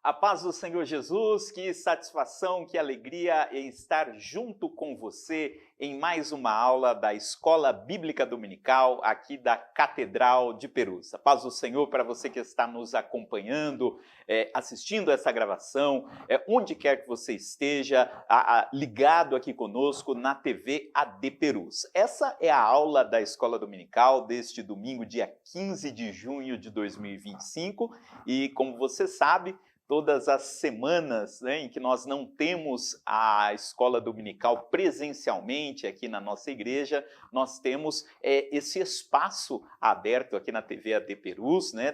A paz do Senhor Jesus, que satisfação, que alegria em estar junto com você em mais uma aula da Escola Bíblica Dominical aqui da Catedral de Perus. A paz do Senhor para você que está nos acompanhando, assistindo essa gravação, onde quer que você esteja, ligado aqui conosco na TV AD Perus. Essa é a aula da Escola Dominical deste domingo, dia 15 de junho de 2025 e, como você sabe, todas as semanas, né, em que nós não temos a escola dominical presencialmente aqui na nossa igreja, nós temos esse espaço aberto aqui na TV AD Perus, né,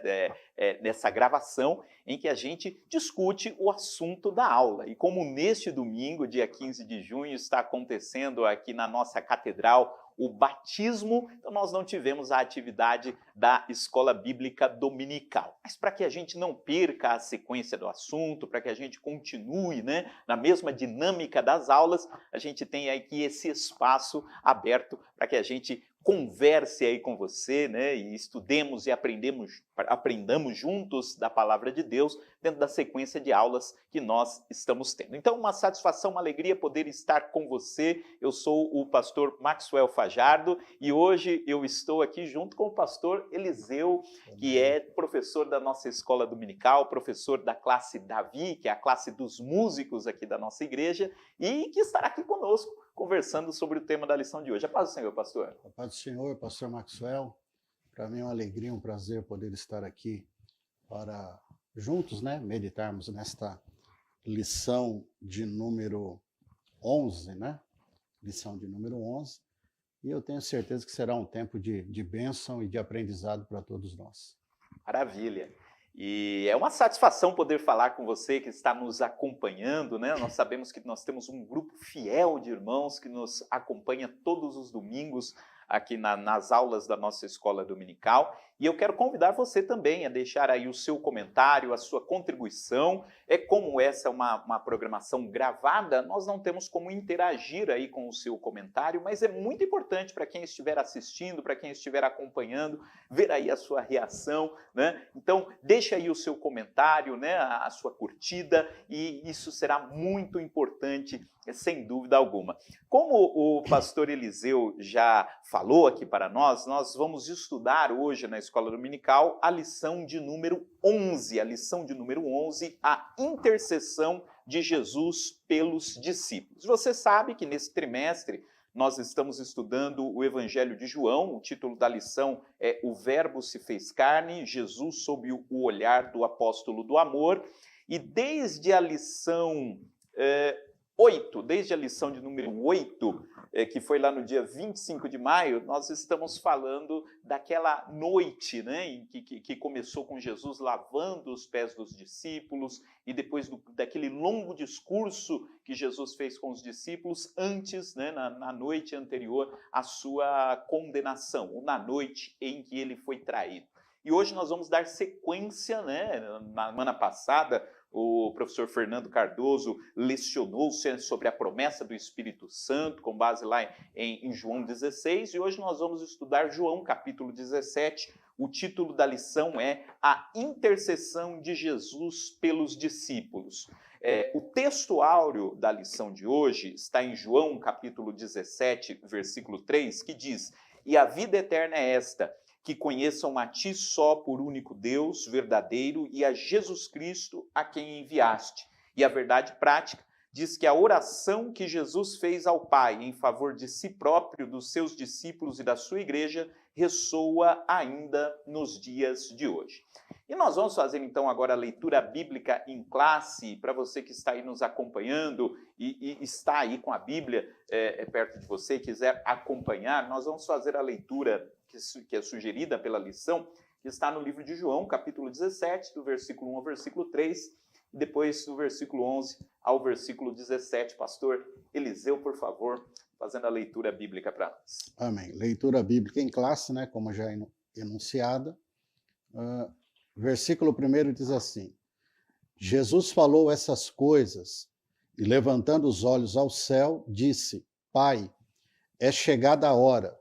nessa gravação, em que a gente discute o assunto da aula. E como neste domingo, dia 15 de junho, está acontecendo aqui na nossa catedral o batismo, então nós não tivemos a atividade da Escola Bíblica Dominical. Mas para que a gente não perca a sequência do assunto, para que a gente continue, né, na mesma dinâmica das aulas, a gente tem aqui esse espaço aberto para que a gente converse aí com você, né, e estudemos e aprendamos juntos da Palavra de Deus dentro da sequência de aulas que nós estamos tendo. Então, uma satisfação, uma alegria poder estar com você. Eu sou o pastor Maxwell Fajardo e hoje eu estou aqui junto com o pastor Eliseu, que é professor da nossa escola dominical, professor da classe Davi, que é a classe dos músicos aqui da nossa igreja, e que estará aqui conosco conversando sobre o tema da lição de hoje. A paz do Senhor, pastor. A paz do Senhor, pastor Maxwell. Para mim é uma alegria, um prazer poder estar aqui para juntos, né, meditarmos nesta lição de número 11, né? Lição de número 11. E eu tenho certeza que será um tempo de bênção e de aprendizado para todos nós. Maravilha. E é uma satisfação poder falar com você que está nos acompanhando, né? Nós sabemos que nós temos um grupo fiel de irmãos que nos acompanha todos os domingos aqui nas aulas da nossa escola dominical. E eu quero convidar você também a deixar aí o seu comentário, a sua contribuição. Como essa é uma programação gravada, nós não temos como interagir aí com o seu comentário, mas é muito importante para quem estiver assistindo, para quem estiver acompanhando, ver aí a sua reação, né? Então, deixa aí o seu comentário, né, a sua curtida, e isso será muito importante, sem dúvida alguma. Como o pastor Eliseu já falou aqui para nós vamos estudar hoje na Escola Dominical a lição de número 11, a intercessão de Jesus pelos discípulos. Você sabe que nesse trimestre nós estamos estudando o Evangelho de João, o título da lição é O Verbo se fez carne, Jesus sob o olhar do apóstolo do amor, e desde a lição 8, desde a lição de número 8, que foi lá no dia 25 de maio, nós estamos falando daquela noite, né, que começou com Jesus lavando os pés dos discípulos e depois daquele longo discurso que Jesus fez com os discípulos antes, né, na noite anterior à sua condenação, ou na noite em que ele foi traído. E hoje nós vamos dar sequência, né, na semana passada, o professor Fernando Cardoso lecionou sobre a promessa do Espírito Santo, com base lá em João 16, e hoje nós vamos estudar João capítulo 17. O título da lição é A Intercessão de Jesus pelos Discípulos. O texto áureo da lição de hoje está em João capítulo 17, versículo 3, que diz: "E a vida eterna é esta, que conheçam a ti só por único Deus verdadeiro e a Jesus Cristo a quem enviaste." E a verdade prática diz que a oração que Jesus fez ao Pai em favor de si próprio, dos seus discípulos e da sua igreja ressoa ainda nos dias de hoje. E nós vamos fazer então agora a leitura bíblica em classe, para você que está aí nos acompanhando e está aí com a Bíblia perto de você e quiser acompanhar, nós vamos fazer a leitura que é sugerida pela lição, que está no livro de João, capítulo 17, do versículo 1 ao versículo 3, e depois do versículo 11 ao versículo 17. Pastor Eliseu, por favor, fazendo a leitura bíblica para nós. Amém. Leitura bíblica em classe, né, como já enunciada. Versículo 1 diz assim: Jesus falou essas coisas e, levantando os olhos ao céu, disse: Pai, é chegada a hora.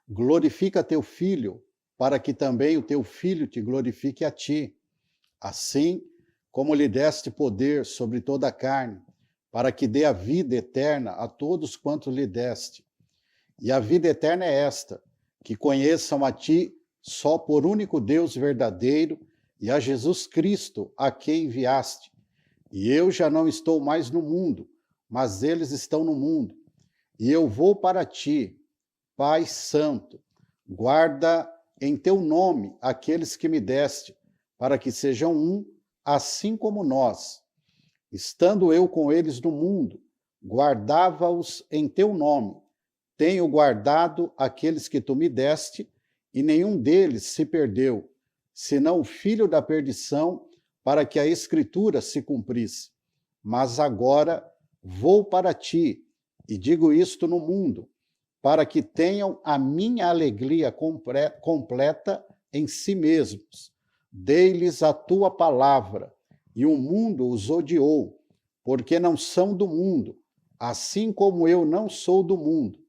Glorifica teu filho, para que também o teu filho te glorifique a ti. Assim como lhe deste poder sobre toda a carne, para que dê a vida eterna a todos quantos lhe deste. E a vida eterna é esta, que conheçam a ti só por único Deus verdadeiro e a Jesus Cristo, a quem enviaste. E eu já não estou mais no mundo, mas eles estão no mundo. E eu vou para ti, Pai Santo, guarda em teu nome aqueles que me deste, para que sejam um, assim como nós. Estando eu com eles no mundo, guardava-os em teu nome. Tenho guardado aqueles que tu me deste, e nenhum deles se perdeu, senão o filho da perdição, para que a Escritura se cumprisse. Mas agora vou para ti, e digo isto no mundo, para que tenham a minha alegria completa em si mesmos. Dei-lhes a tua palavra, e o mundo os odiou, porque não são do mundo, assim como eu não sou do mundo.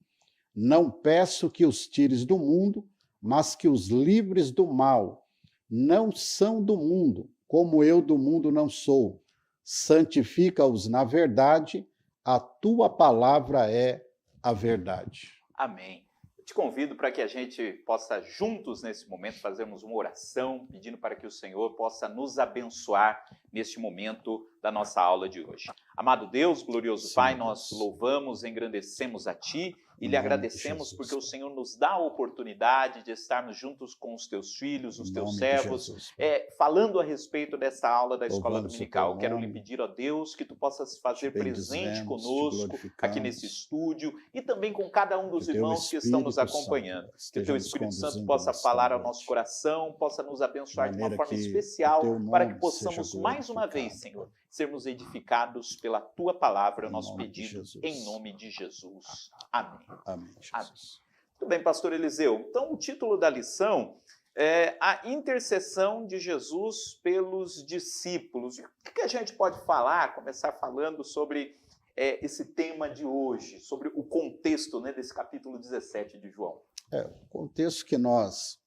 Não peço que os tires do mundo, mas que os livres do mal. Não são do mundo, como eu do mundo não sou. Santifica-os na verdade, a tua palavra é a verdade. Amém. Eu te convido para que a gente possa juntos nesse momento fazermos uma oração, pedindo para que o Senhor possa nos abençoar neste momento da nossa aula de hoje. Amado Deus, glorioso Pai, nós louvamos, engrandecemos a Ti e lhe agradecemos porque o Senhor nos dá a oportunidade de estarmos juntos com os Teus filhos, os Teus servos, falando a respeito dessa aula da Escola Dominical. Quero lhe pedir, ó Deus, que Tu possas fazer presente conosco aqui nesse estúdio e também com cada um dos irmãos que estão nos acompanhando. Que o Teu Espírito Santo possa falar ao nosso coração, possa nos abençoar de uma forma especial para que possamos mais uma vez, Senhor, sermos edificados pela Tua palavra, nosso pedido em nome de Jesus. Amém. Amém, Jesus. Muito bem, pastor Eliseu. Então, o título da lição é a intercessão de Jesus pelos discípulos. O que a gente pode falar, começar falando sobre esse tema de hoje, sobre o contexto, né, desse capítulo 17 de João? O contexto que nós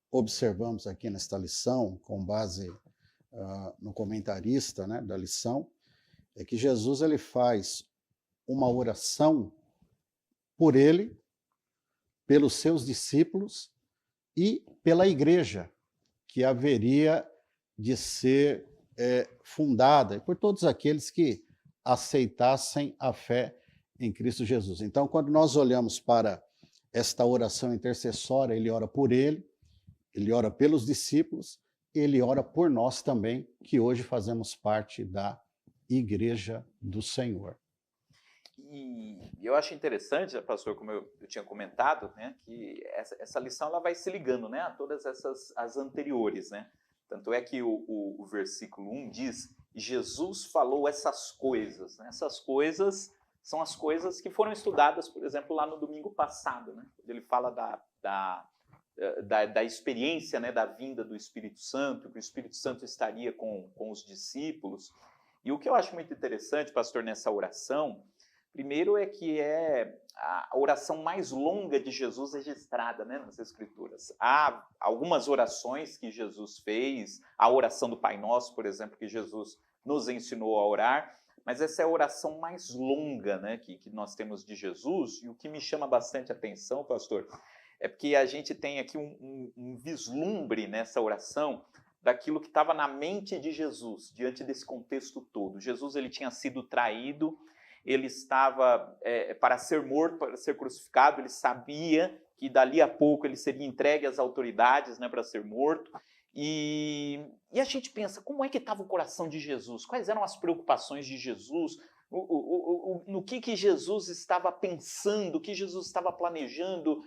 observamos aqui nesta lição, com base no comentarista, né, da lição, é que Jesus ele faz uma oração por ele, pelos seus discípulos e pela igreja que haveria de ser fundada, e por todos aqueles que aceitassem a fé em Cristo Jesus. Então, quando nós olhamos para esta oração intercessória, ele ora por ele ora pelos discípulos, ele ora por nós também, que hoje fazemos parte da Igreja do Senhor. E eu acho interessante, pastor, como eu tinha comentado, né, que essa lição ela vai se ligando, né, a todas as anteriores, né? Tanto é que o versículo 1 diz: Jesus falou essas coisas, né? Essas coisas são as coisas que foram estudadas, por exemplo, lá no domingo passado, né? Ele fala da experiência, né, da vinda do Espírito Santo, que o Espírito Santo estaria com os discípulos. E o que eu acho muito interessante, pastor, nessa oração, primeiro é que é a oração mais longa de Jesus registrada, né, nas Escrituras. Há algumas orações que Jesus fez, a oração do Pai Nosso, por exemplo, que Jesus nos ensinou a orar, mas essa é a oração mais longa, né, que nós temos de Jesus. E o que me chama bastante atenção, pastor, é porque a gente tem aqui um vislumbre nessa oração daquilo que estava na mente de Jesus, diante desse contexto todo. Jesus ele tinha sido traído, ele estava para ser morto, para ser crucificado, ele sabia que dali a pouco ele seria entregue às autoridades, né, para ser morto. E a gente pensa, como é que estava o coração de Jesus? Quais eram as preocupações de Jesus? No que Jesus estava pensando, o que Jesus estava planejando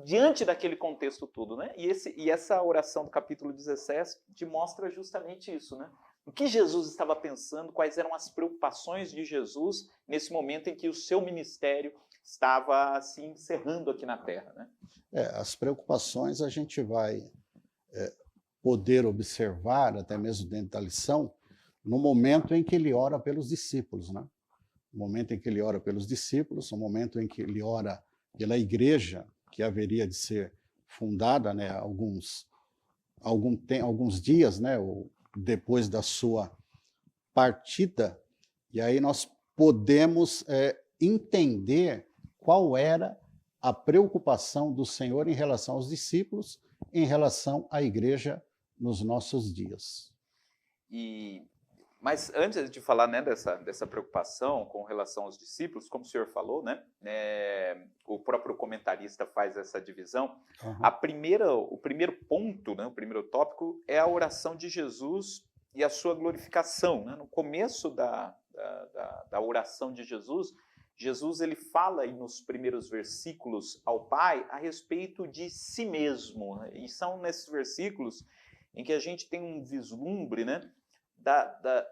diante daquele contexto todo, né? E essa oração do capítulo 17 mostra justamente isso, né? O que Jesus estava pensando, quais eram as preocupações de Jesus nesse momento em que o seu ministério estava se encerrando aqui na Terra, né? As preocupações a gente vai poder observar, até mesmo dentro da lição, no momento em que ele ora pelos discípulos, né? No momento em que ele ora pelos discípulos, no momento em que ele ora pela igreja, que haveria de ser fundada, né, alguns dias, né, ou depois da sua partida, e aí nós podemos entender qual era a preocupação do Senhor em relação aos discípulos, em relação à igreja nos nossos dias. Mas antes de falar, né, dessa preocupação com relação aos discípulos, como o senhor falou, né, o próprio comentarista faz essa divisão. Uhum. O primeiro ponto, né, o primeiro tópico é a oração de Jesus e a sua glorificação. Né? No começo da oração de Jesus, Jesus ele fala aí nos primeiros versículos ao Pai a respeito de si mesmo. Né? E são nesses versículos em que a gente tem um vislumbre, né,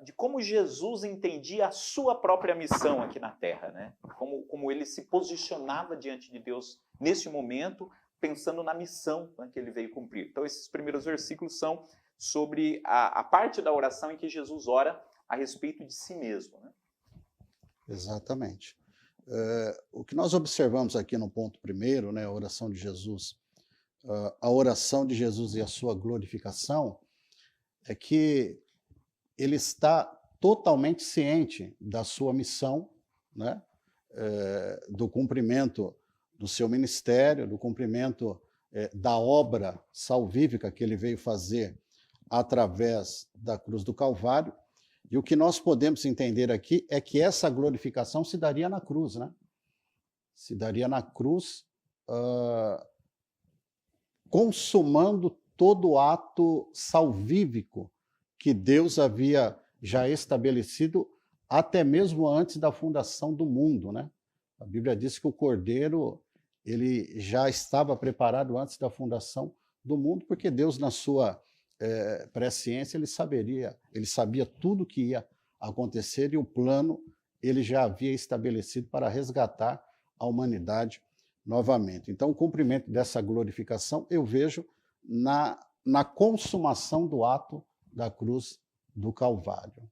de como Jesus entendia a sua própria missão aqui na Terra, né? Como ele se posicionava diante de Deus nesse momento, pensando na missão, né, que ele veio cumprir. Então, esses primeiros versículos são sobre a parte da oração em que Jesus ora a respeito de si mesmo. Né? Exatamente. O que nós observamos aqui no ponto primeiro, né, a oração de Jesus, a oração de Jesus e a sua glorificação, é que ele está totalmente ciente da sua missão, né? Do cumprimento do seu ministério, do cumprimento da obra salvífica que ele veio fazer através da cruz do Calvário. E o que nós podemos entender aqui é que essa glorificação se daria na cruz, né? Se daria na cruz, consumando todo o ato salvífico que Deus havia já estabelecido até mesmo antes da fundação do mundo, né? A Bíblia diz que o Cordeiro ele já estava preparado antes da fundação do mundo, porque Deus, na sua presciência, ele sabia tudo que ia acontecer e o plano ele já havia estabelecido para resgatar a humanidade novamente. Então, o cumprimento dessa glorificação eu vejo na consumação do ato da cruz do Calvário.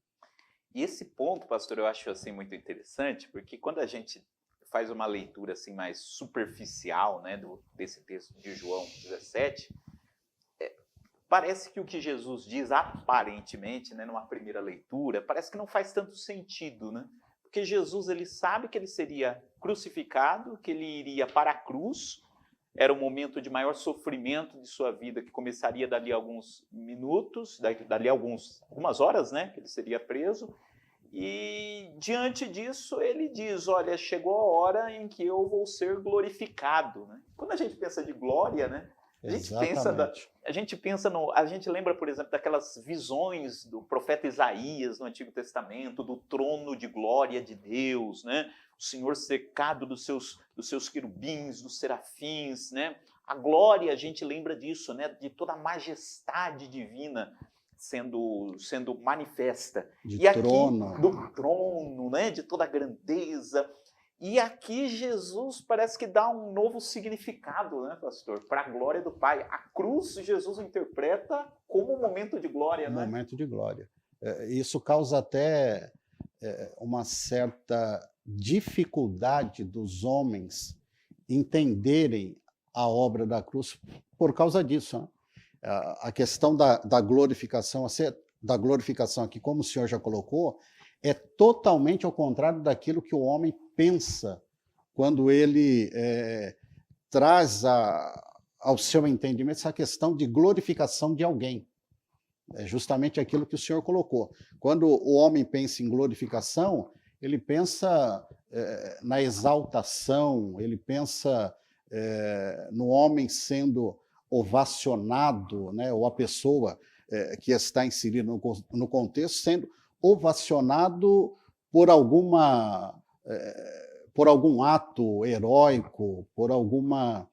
E esse ponto, pastor, eu acho assim muito interessante, porque quando a gente faz uma leitura assim mais superficial, né, desse texto de João 17, parece que o que Jesus diz aparentemente, né, numa primeira leitura, parece que não faz tanto sentido, né? Porque Jesus ele sabe que ele seria crucificado, que ele iria para a cruz. Era o momento de maior sofrimento de sua vida, que começaria dali a alguns minutos, dali a algumas horas, né, que ele seria preso. E diante disso ele diz, olha, chegou a hora em que eu vou ser glorificado. Né? Quando a gente pensa de glória, né, a gente lembra, por exemplo, daquelas visões do profeta Isaías no Antigo Testamento, do trono de glória de Deus, né? O Senhor cercado dos seus querubins, dos serafins, né? A glória, a gente lembra disso, né? De toda a majestade divina sendo manifesta. Trono. Aqui, do trono, né? De toda a grandeza. E aqui Jesus parece que dá um novo significado, né, pastor? Para a glória do Pai. A cruz Jesus interpreta como um momento de glória, né? Momento de glória. Isso causa até uma certa dificuldade dos homens entenderem a obra da cruz por causa disso. Né? A questão da glorificação aqui, como o senhor já colocou, é totalmente ao contrário daquilo que o homem pensa quando ele traz ao seu entendimento essa questão de glorificação de alguém. É justamente aquilo que o senhor colocou. Quando o homem pensa em glorificação, ele pensa na exaltação, ele pensa no homem sendo ovacionado, né, ou a pessoa que está inserida no contexto sendo ovacionado por algum ato heróico, por alguma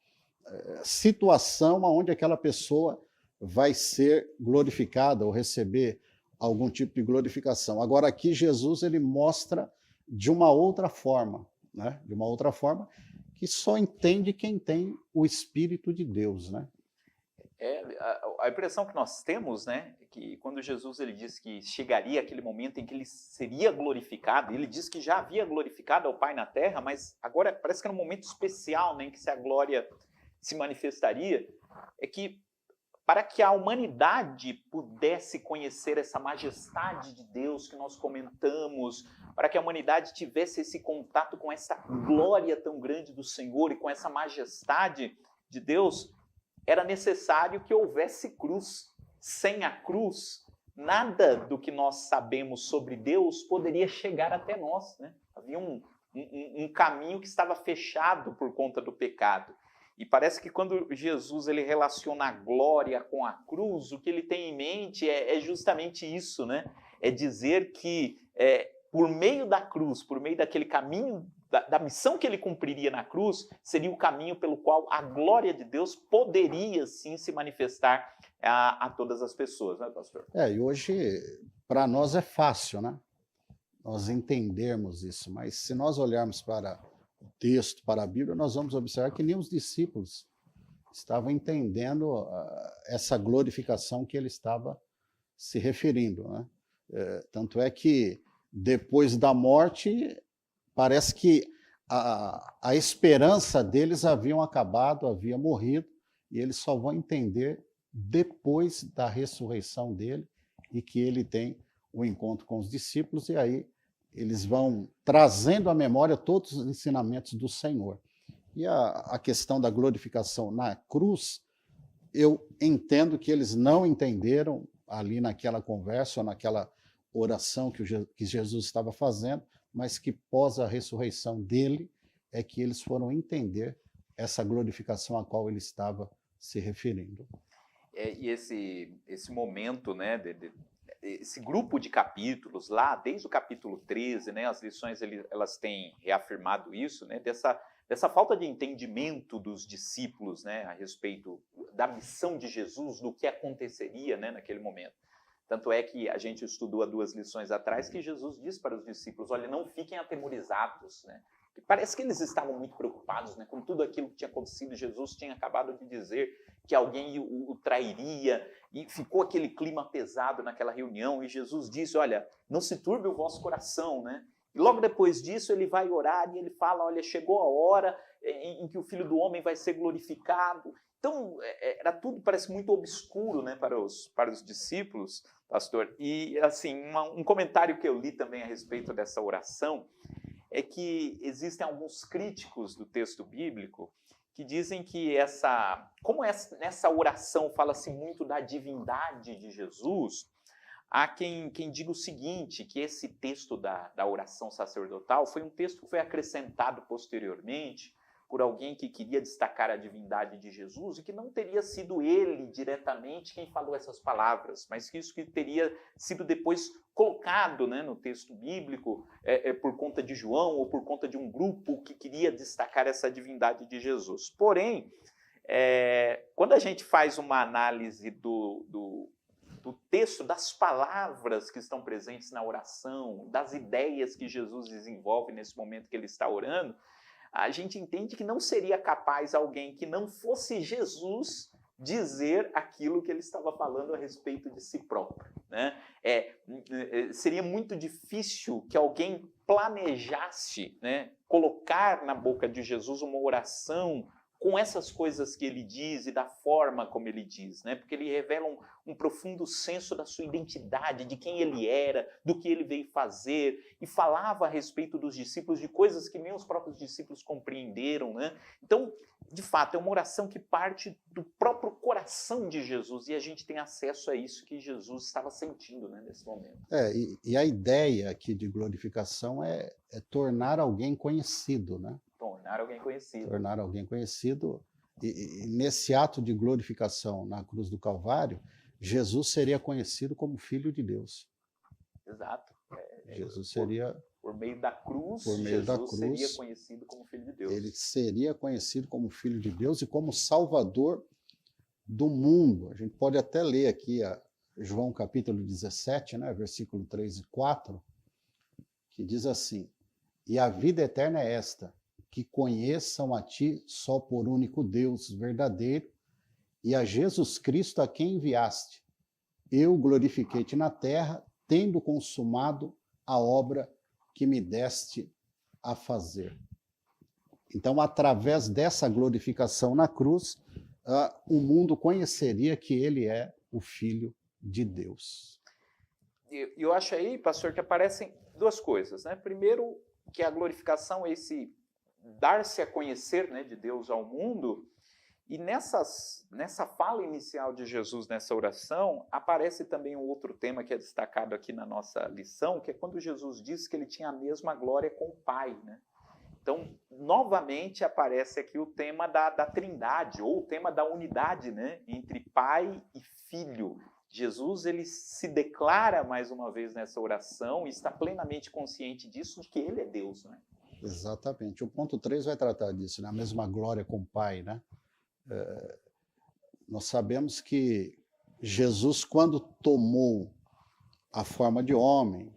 situação onde aquela pessoa vai ser glorificada ou receber algum tipo de glorificação. Agora aqui Jesus ele mostra de uma outra forma, né? De uma outra forma que só entende quem tem o Espírito de Deus, né? A impressão que nós temos, né, é que quando Jesus ele diz que chegaria aquele momento em que ele seria glorificado, ele diz que já havia glorificado ao Pai na terra, mas agora parece que era um momento especial, né, em que a glória se manifestaria, é que para que a humanidade pudesse conhecer essa majestade de Deus que nós comentamos, para que a humanidade tivesse esse contato com essa glória tão grande do Senhor e com essa majestade de Deus, era necessário que houvesse cruz. Sem a cruz, nada do que nós sabemos sobre Deus poderia chegar até nós, né? Havia um caminho que estava fechado por conta do pecado. E parece que quando Jesus ele relaciona a glória com a cruz, o que ele tem em mente é justamente isso, né? É dizer que por meio da cruz, por meio daquele caminho, da missão que ele cumpriria na cruz, seria o caminho pelo qual a glória de Deus poderia sim se manifestar a todas as pessoas, né, pastor? E hoje, para nós é fácil, né? Nós entendermos isso, mas se nós olharmos para o texto, para a Bíblia, nós vamos observar que nem os discípulos estavam entendendo essa glorificação que ele estava se referindo, né? Tanto é que depois da morte, parece que a esperança deles haviam acabado, havia morrido, e eles só vão entender depois da ressurreição dele e que ele tem o encontro com os discípulos, e aí eles vão trazendo à memória todos os ensinamentos do Senhor. E a questão da glorificação na cruz, eu entendo que eles não entenderam ali naquela conversa ou naquela oração que Jesus estava fazendo, mas que pós a ressurreição dele é que eles foram entender essa glorificação a qual ele estava se referindo. E esse momento, né, esse grupo de capítulos lá, desde o capítulo 13, né, as lições elas têm reafirmado isso, né, dessa falta de entendimento dos discípulos, né, a respeito da missão de Jesus, do que aconteceria, né, naquele momento. Tanto é que a gente estudou há 2 lições atrás que Jesus diz para os discípulos, olha, não fiquem atemorizados, né? E parece que eles estavam muito preocupados, né, com tudo aquilo que tinha acontecido. Jesus tinha acabado de dizer que alguém o trairia, e ficou aquele clima pesado naquela reunião, e Jesus disse, olha, não se turbe o vosso coração, né? E logo depois disso ele vai orar e ele fala, olha, chegou a hora em que o Filho do Homem vai ser glorificado. Então, era tudo, parece muito obscuro, né, para os discípulos, pastor. E, assim, um comentário que eu li também a respeito dessa oração é que existem alguns críticos do texto bíblico que dizem que nessa oração fala-se muito da divindade de Jesus, há quem diga o seguinte, que esse texto da oração sacerdotal foi um texto que foi acrescentado posteriormente por alguém que queria destacar a divindade de Jesus e que não teria sido ele diretamente quem falou essas palavras, mas que isso que teria sido depois colocado, né, no texto bíblico por conta de João ou por conta de um grupo que queria destacar essa divindade de Jesus. Porém, quando a gente faz uma análise do texto, das palavras que estão presentes na oração, das ideias que Jesus desenvolve nesse momento que ele está orando, a gente entende que não seria capaz alguém que não fosse Jesus dizer aquilo que ele estava falando a respeito de si próprio, né? Seria muito difícil que alguém planejasse, né, colocar na boca de Jesus uma oração com essas coisas que ele diz e da forma como ele diz, né? Porque ele revela um profundo senso da sua identidade, de quem ele era, do que ele veio fazer, e falava a respeito dos discípulos de coisas que nem os próprios discípulos compreenderam, né? Então, de fato, é uma oração que parte do próprio coração de Jesus, e a gente tem acesso a isso que Jesus estava sentindo, né, nesse momento. E a ideia aqui de glorificação é tornar alguém conhecido, né? Tornar alguém conhecido. Tornar alguém conhecido. E nesse ato de glorificação na cruz do Calvário, Jesus seria conhecido como Filho de Deus. Exato. Jesus seria... Por meio da cruz, Jesus seria conhecido como Filho de Deus. Ele seria conhecido como Filho de Deus e como Salvador do mundo. A gente pode até ler aqui João capítulo 17, né, versículo 3 e 4, que diz assim, e a vida eterna é esta, que conheçam a ti só por único Deus verdadeiro e a Jesus Cristo a quem enviaste. Eu glorifiquei-te na terra, tendo consumado a obra que me deste a fazer. Então, através dessa glorificação na cruz, o mundo conheceria que ele é o Filho de Deus. E eu acho aí, pastor, que aparecem duas coisas, né? Primeiro, que a glorificação é esse dar-se a conhecer, né, de Deus ao mundo, e nessa fala inicial de Jesus, nessa oração, aparece também um outro tema que é destacado aqui na nossa lição, que é quando Jesus diz que ele tinha a mesma glória com o Pai, né? Então, novamente aparece aqui o tema da trindade, ou o tema da unidade, né, entre Pai e Filho. Jesus, ele se declara mais uma vez nessa oração e está plenamente consciente disso, de que ele é Deus, né? Exatamente. O ponto 3 vai tratar disso, né? A mesma glória com o Pai, né? Nós sabemos que Jesus, quando tomou a forma de homem,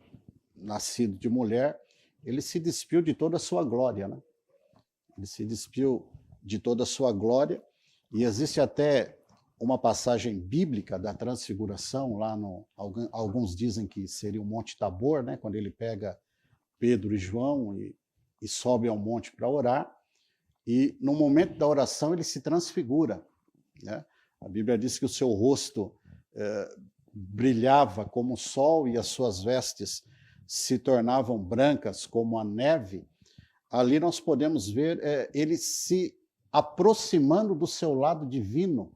nascido de mulher, ele se despiu de toda a sua glória, né? Ele se despiu de toda a sua glória, e existe até uma passagem bíblica da transfiguração, lá alguns dizem que seria o Monte Tabor, né? Quando ele pega Pedro e João e sobe ao monte para orar, e no momento da oração ele se transfigura, né? A Bíblia diz que o seu rosto brilhava como o sol e as suas vestes se tornavam brancas como a neve. Ali nós podemos ver ele se aproximando do seu lado divino,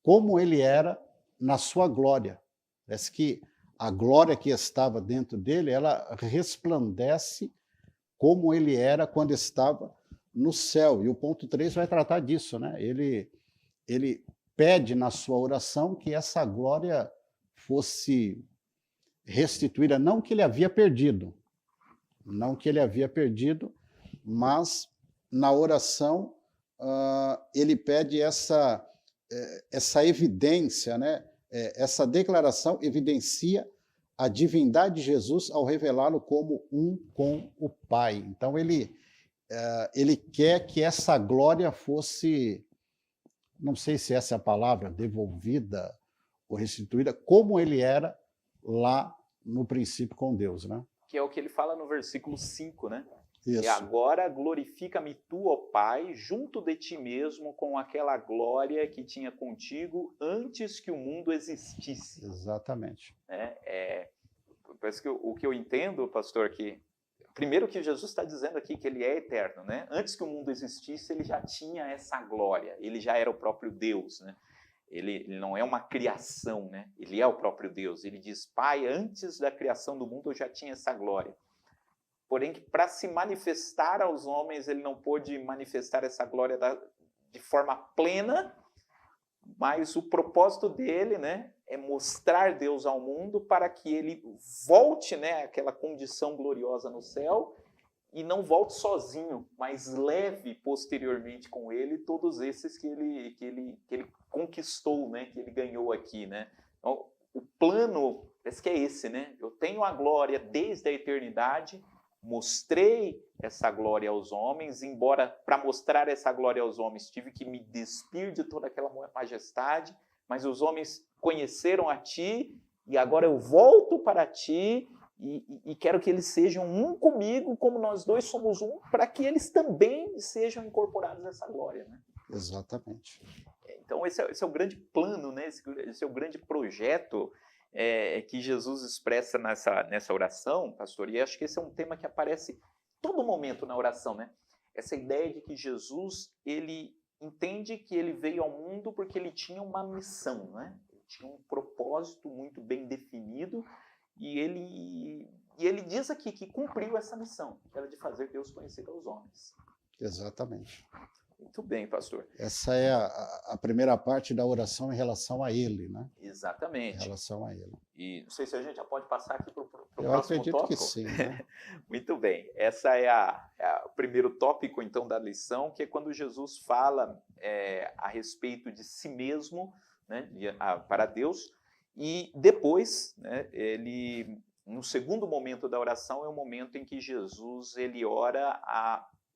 como ele era na sua glória. Parece que a glória que estava dentro dele, ela resplandece como ele era quando estava no céu. E o ponto 3 vai tratar disso, né? Ele pede na sua oração que essa glória fosse restituída, não que ele havia perdido, mas na oração ele pede essa evidência, né? Essa declaração evidencia a divindade de Jesus ao revelá-lo como um com o Pai. Então ele quer que essa glória fosse, não sei se essa é a palavra, devolvida ou restituída, como ele era lá no princípio com Deus, né? Que é o que ele fala no versículo 5, né? Isso. E agora glorifica-me tu, ó Pai, junto de ti mesmo, com aquela glória que tinha contigo antes que o mundo existisse. Exatamente. Parece que o que eu entendo, pastor, que primeiro que Jesus está dizendo aqui que ele é eterno, né? Antes que o mundo existisse, ele já tinha essa glória, ele já era o próprio Deus, né? Ele não é uma criação, né? Ele é o próprio Deus. Ele diz, Pai, antes da criação do mundo eu já tinha essa glória. Porém, para se manifestar aos homens, ele não pôde manifestar essa glória de forma plena, mas o propósito dele, né, é mostrar Deus ao mundo para que ele volte, né, àquela condição gloriosa no céu, e não volte sozinho, mas leve posteriormente com ele todos esses que ele conquistou, né, que ele ganhou aqui, né? Então, o plano, parece que é esse, né? Eu tenho a glória desde a eternidade, mostrei essa glória aos homens, embora para mostrar essa glória aos homens tive que me despir de toda aquela majestade, mas os homens conheceram a ti e agora eu volto para ti e quero que eles sejam um comigo, como nós dois somos um, para que eles também sejam incorporados nessa glória, né? Exatamente. Então esse é o grande plano, né? Esse é o grande projeto que Jesus expressa nessa oração, pastor, e acho que esse é um tema que aparece todo momento na oração, né? Essa ideia de que Jesus, ele entende que ele veio ao mundo porque ele tinha uma missão, né? Ele tinha um propósito muito bem definido e ele diz aqui que cumpriu essa missão, que era de fazer Deus conhecer aos homens. Exatamente. Muito bem, pastor. Essa é a primeira parte da oração em relação a ele, né? Exatamente. Em relação a ele. E não sei se a gente já pode passar aqui para o próximo tópico. Eu acredito que sim, né? Muito bem. Essa é o primeiro tópico, então, da lição, que é quando Jesus fala a respeito de si mesmo, né, para Deus, e depois, né, ele, no segundo momento da oração, é o momento em que Jesus ele ora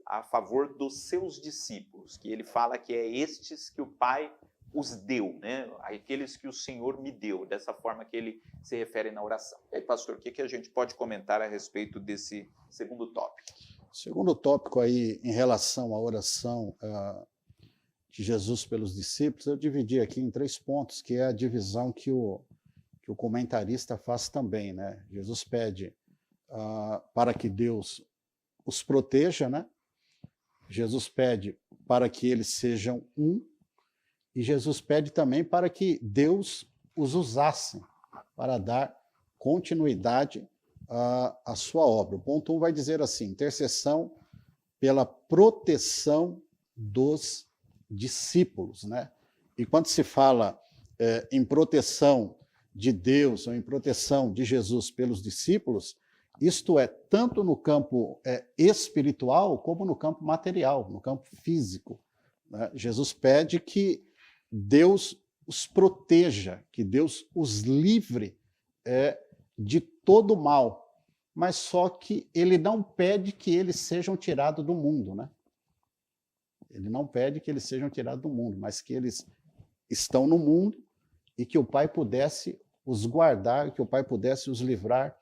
a favor dos seus discípulos, que ele fala que é estes que o Pai os deu, né? Aqueles que o Senhor me deu, dessa forma que ele se refere na oração. E aí, pastor, o que a gente pode comentar a respeito desse segundo tópico? O segundo tópico aí, em relação à oração, de Jesus pelos discípulos, eu dividi aqui em 3 pontos, que é a divisão que o comentarista faz também, né? Jesus pede para que Deus os proteja, né? Jesus pede para que eles sejam um, e Jesus pede também para que Deus os usasse para dar continuidade à sua obra. O ponto 1 vai dizer assim: intercessão pela proteção dos discípulos, né? E quando se fala em proteção de Deus ou em proteção de Jesus pelos discípulos, isto é tanto no campo espiritual como no campo material, no campo físico, né? Jesus pede que Deus os proteja, que Deus os livre de todo mal, mas só que ele não pede que eles sejam tirados do mundo, né? Ele não pede que eles sejam tirados do mundo, mas que eles estão no mundo e que o Pai pudesse os guardar, que o Pai pudesse os livrar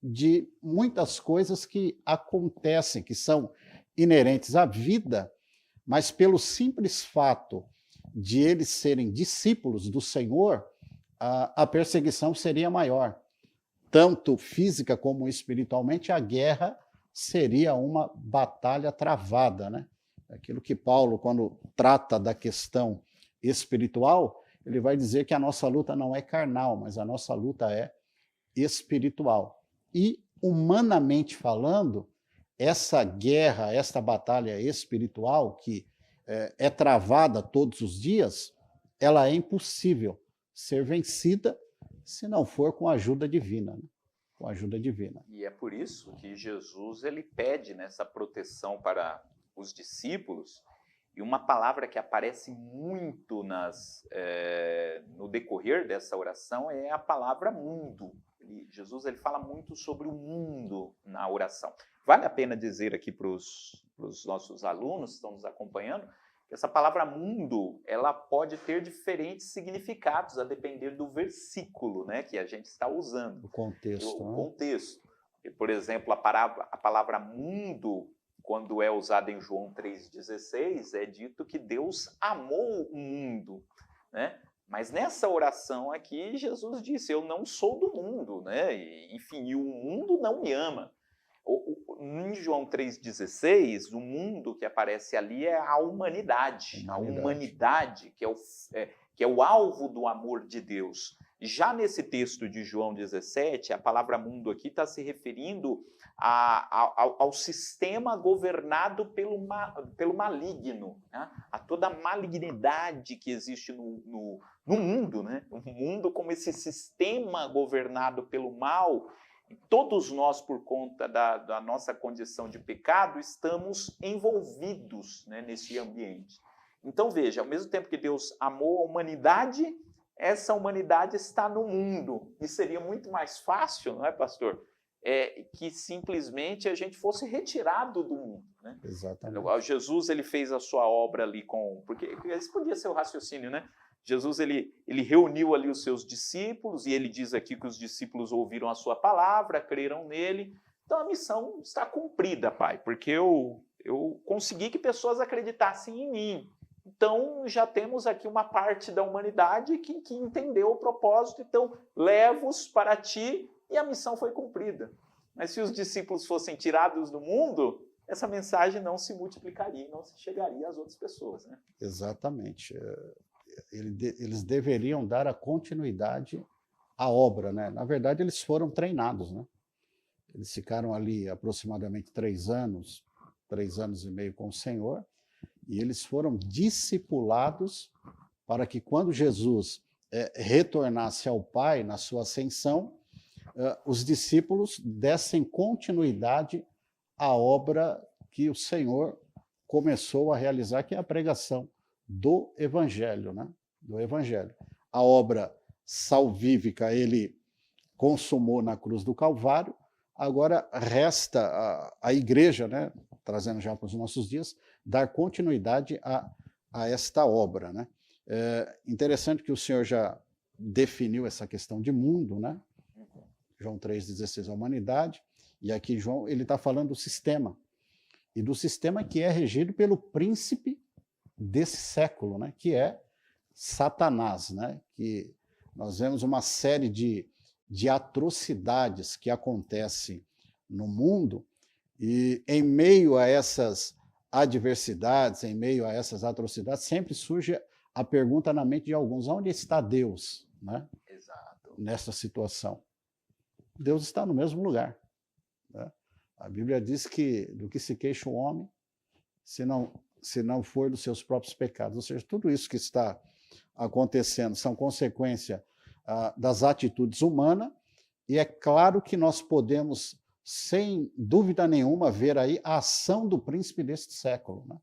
de muitas coisas que acontecem, que são inerentes à vida, mas pelo simples fato de eles serem discípulos do Senhor, a perseguição seria maior. Tanto física como espiritualmente, a guerra seria uma batalha travada, né? Aquilo que Paulo, quando trata da questão espiritual, ele vai dizer que a nossa luta não é carnal, mas a nossa luta é espiritual. E, humanamente falando, essa guerra, esta batalha espiritual que é travada todos os dias, ela é impossível ser vencida se não for com a ajuda divina, né? Com a ajuda divina. E é por isso que Jesus ele pede nessa proteção para os discípulos, e uma palavra que aparece muito no decorrer dessa oração é a palavra mundo. Jesus ele fala muito sobre o mundo na oração. Vale a pena dizer aqui para os nossos alunos que estão nos acompanhando, que essa palavra mundo, ela pode ter diferentes significados a depender do versículo, né, que a gente está usando. O contexto. O contexto. Por exemplo, a palavra mundo, quando é usada em João 3,16, é dito que Deus amou o mundo, né? Mas nessa oração aqui, Jesus disse, eu não sou do mundo, né? Enfim, e o mundo não me ama. Em João 3,16, o mundo que aparece ali é a humanidade. A humanidade que é o alvo do amor de Deus. Já nesse texto de João 17, a palavra mundo aqui está se referindo ao sistema governado pelo maligno, né? A toda a malignidade que existe no mundo, né? O mundo como esse sistema governado pelo mal. Todos nós, por conta da nossa condição de pecado, estamos envolvidos, né, nesse ambiente. Então, veja, ao mesmo tempo que Deus amou a humanidade, essa humanidade está no mundo. E seria muito mais fácil, não é, pastor? Que simplesmente a gente fosse retirado do mundo, né? Exatamente. Jesus ele fez a sua obra ali porque esse podia ser o raciocínio, né? Jesus ele reuniu ali os seus discípulos, e ele diz aqui que os discípulos ouviram a sua palavra, creram nele. Então a missão está cumprida, Pai, porque eu consegui que pessoas acreditassem em mim. Então já temos aqui uma parte da humanidade que entendeu o propósito, então levo-os para ti, e a missão foi cumprida. Mas se os discípulos fossem tirados do mundo, essa mensagem não se multiplicaria, não se chegaria às outras pessoas, né? Exatamente. Eles deveriam dar a continuidade à obra, né? Na verdade, eles foram treinados, né? Eles ficaram ali aproximadamente 3 anos e meio com o Senhor, e eles foram discipulados para que quando Jesus retornasse ao Pai na sua ascensão, os discípulos dessem continuidade à obra que o Senhor começou a realizar, que é a pregação do Evangelho, né? Do Evangelho. A obra salvífica ele consumou na cruz do Calvário, agora resta a igreja, né? Trazendo já para os nossos dias, dar continuidade a esta obra, né? Interessante que o Senhor já definiu essa questão de mundo, né? João 3,16, a humanidade, e aqui João ele está falando do sistema, e do sistema que é regido pelo príncipe desse século, né, que é Satanás, né, que nós vemos uma série de atrocidades que acontecem no mundo, e em meio a essas adversidades, em meio a essas atrocidades, sempre surge a pergunta na mente de alguns: onde está Deus, né, Exato. nessa situação? Deus está no mesmo lugar, né? A Bíblia diz que do que se queixa o homem, se não for dos seus próprios pecados. Ou seja, tudo isso que está acontecendo são consequência das atitudes humanas, e é claro que nós podemos, sem dúvida nenhuma, ver aí a ação do príncipe deste século, né?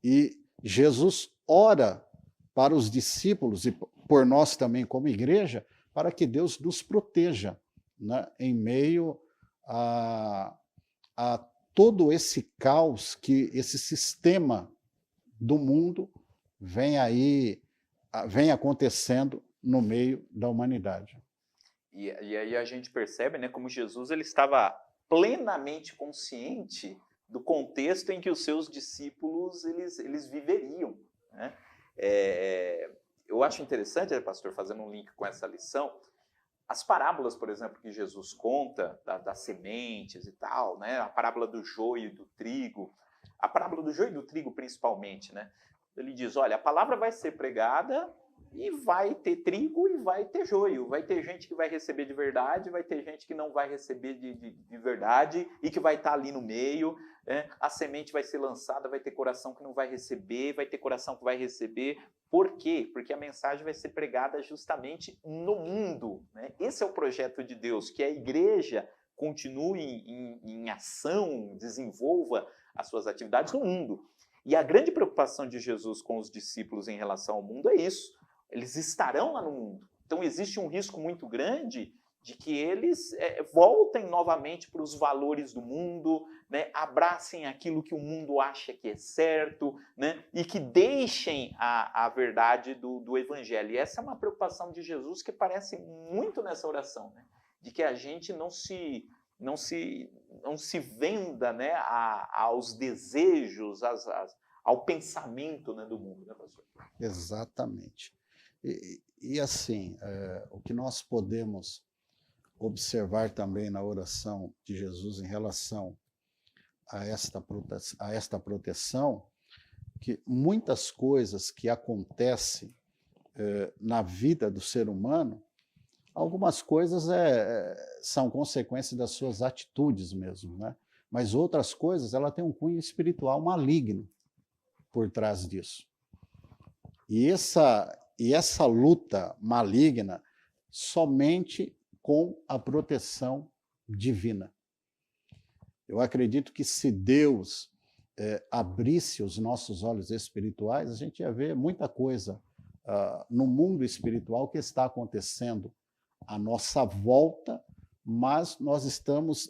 E Jesus ora para os discípulos e por nós também como igreja, para que Deus nos proteja, né, em meio a todo esse caos que esse sistema do mundo vem acontecendo no meio da humanidade. E aí a gente percebe, né, como Jesus ele estava plenamente consciente do contexto em que os seus discípulos eles viveriam, né? Eu acho interessante, pastor, fazendo um link com essa lição, as parábolas, por exemplo, que Jesus conta, das sementes e tal, né? A parábola do joio e do trigo, a parábola do joio e do trigo principalmente, né? Ele diz, olha, a palavra vai ser pregada e vai ter trigo e vai ter joio. Vai ter gente que vai receber de verdade, vai ter gente que não vai receber de verdade e que vai estar ali no meio. Né? A semente vai ser lançada, vai ter coração que não vai receber, vai ter coração que vai receber. Por quê? Porque a mensagem vai ser pregada justamente no mundo. Né? Esse é o projeto de Deus, que a igreja continue em ação, desenvolva as suas atividades no mundo. E a grande preocupação de Jesus com os discípulos em relação ao mundo é isso. Eles estarão lá no mundo. Então existe um risco muito grande de que eles voltem novamente para os valores do mundo, né, abracem aquilo que o mundo acha que é certo, né, e que deixem a verdade do Evangelho. E essa é uma preocupação de Jesus que aparece muito nessa oração, né, de que a gente não se venda, né, aos desejos, ao pensamento, né, do mundo, né, pastor? Exatamente. E assim, o que nós podemos observar também na oração de Jesus em relação a esta proteção, que muitas coisas que acontecem na vida do ser humano, algumas coisas são consequência das suas atitudes mesmo, né? Mas outras coisas, ela tem um cunho espiritual maligno por trás disso. E essa luta maligna somente com a proteção divina. Eu acredito que se Deus abrisse os nossos olhos espirituais, a gente ia ver muita coisa no mundo espiritual que está acontecendo à nossa volta, mas nós estamos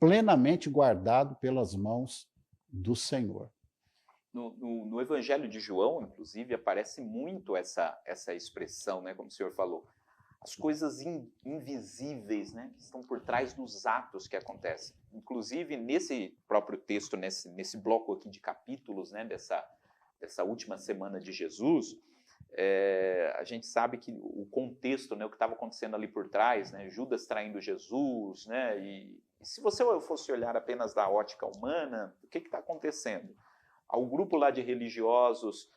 plenamente guardados pelas mãos do Senhor. No Evangelho de João, inclusive, aparece muito essa expressão, né, como o senhor falou. As coisas invisíveis, né, que estão por trás dos atos que acontecem. Inclusive, nesse próprio texto, nesse bloco aqui de capítulos, né, dessa última semana de Jesus, a gente sabe que o contexto, né, o que estava acontecendo ali por trás, né, Judas traindo Jesus, né, e se você fosse olhar apenas da ótica humana, o que está acontecendo? Há um grupo lá de religiosos,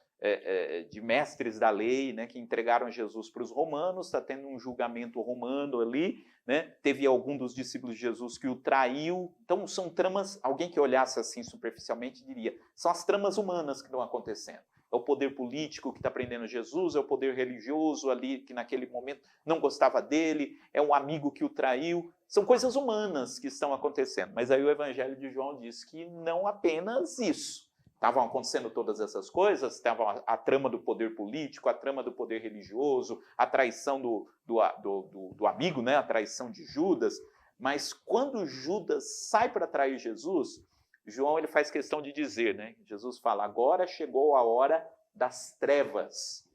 de mestres da lei, né, que entregaram Jesus para os romanos, está tendo um julgamento romano ali, né, teve algum dos discípulos de Jesus que o traiu. Então são tramas, alguém que olhasse assim superficialmente diria, são as tramas humanas que estão acontecendo. É o poder político que está prendendo Jesus, é o poder religioso ali que naquele momento não gostava dele, é um amigo que o traiu. São coisas humanas que estão acontecendo. Mas aí o Evangelho de João diz que não apenas isso. Estavam acontecendo todas essas coisas, estava a trama do poder político, a trama do poder religioso, a traição do amigo, né? A traição de Judas. Mas quando Judas sai para trair Jesus, João ele faz questão de dizer, né? Jesus fala, agora chegou a hora das trevas.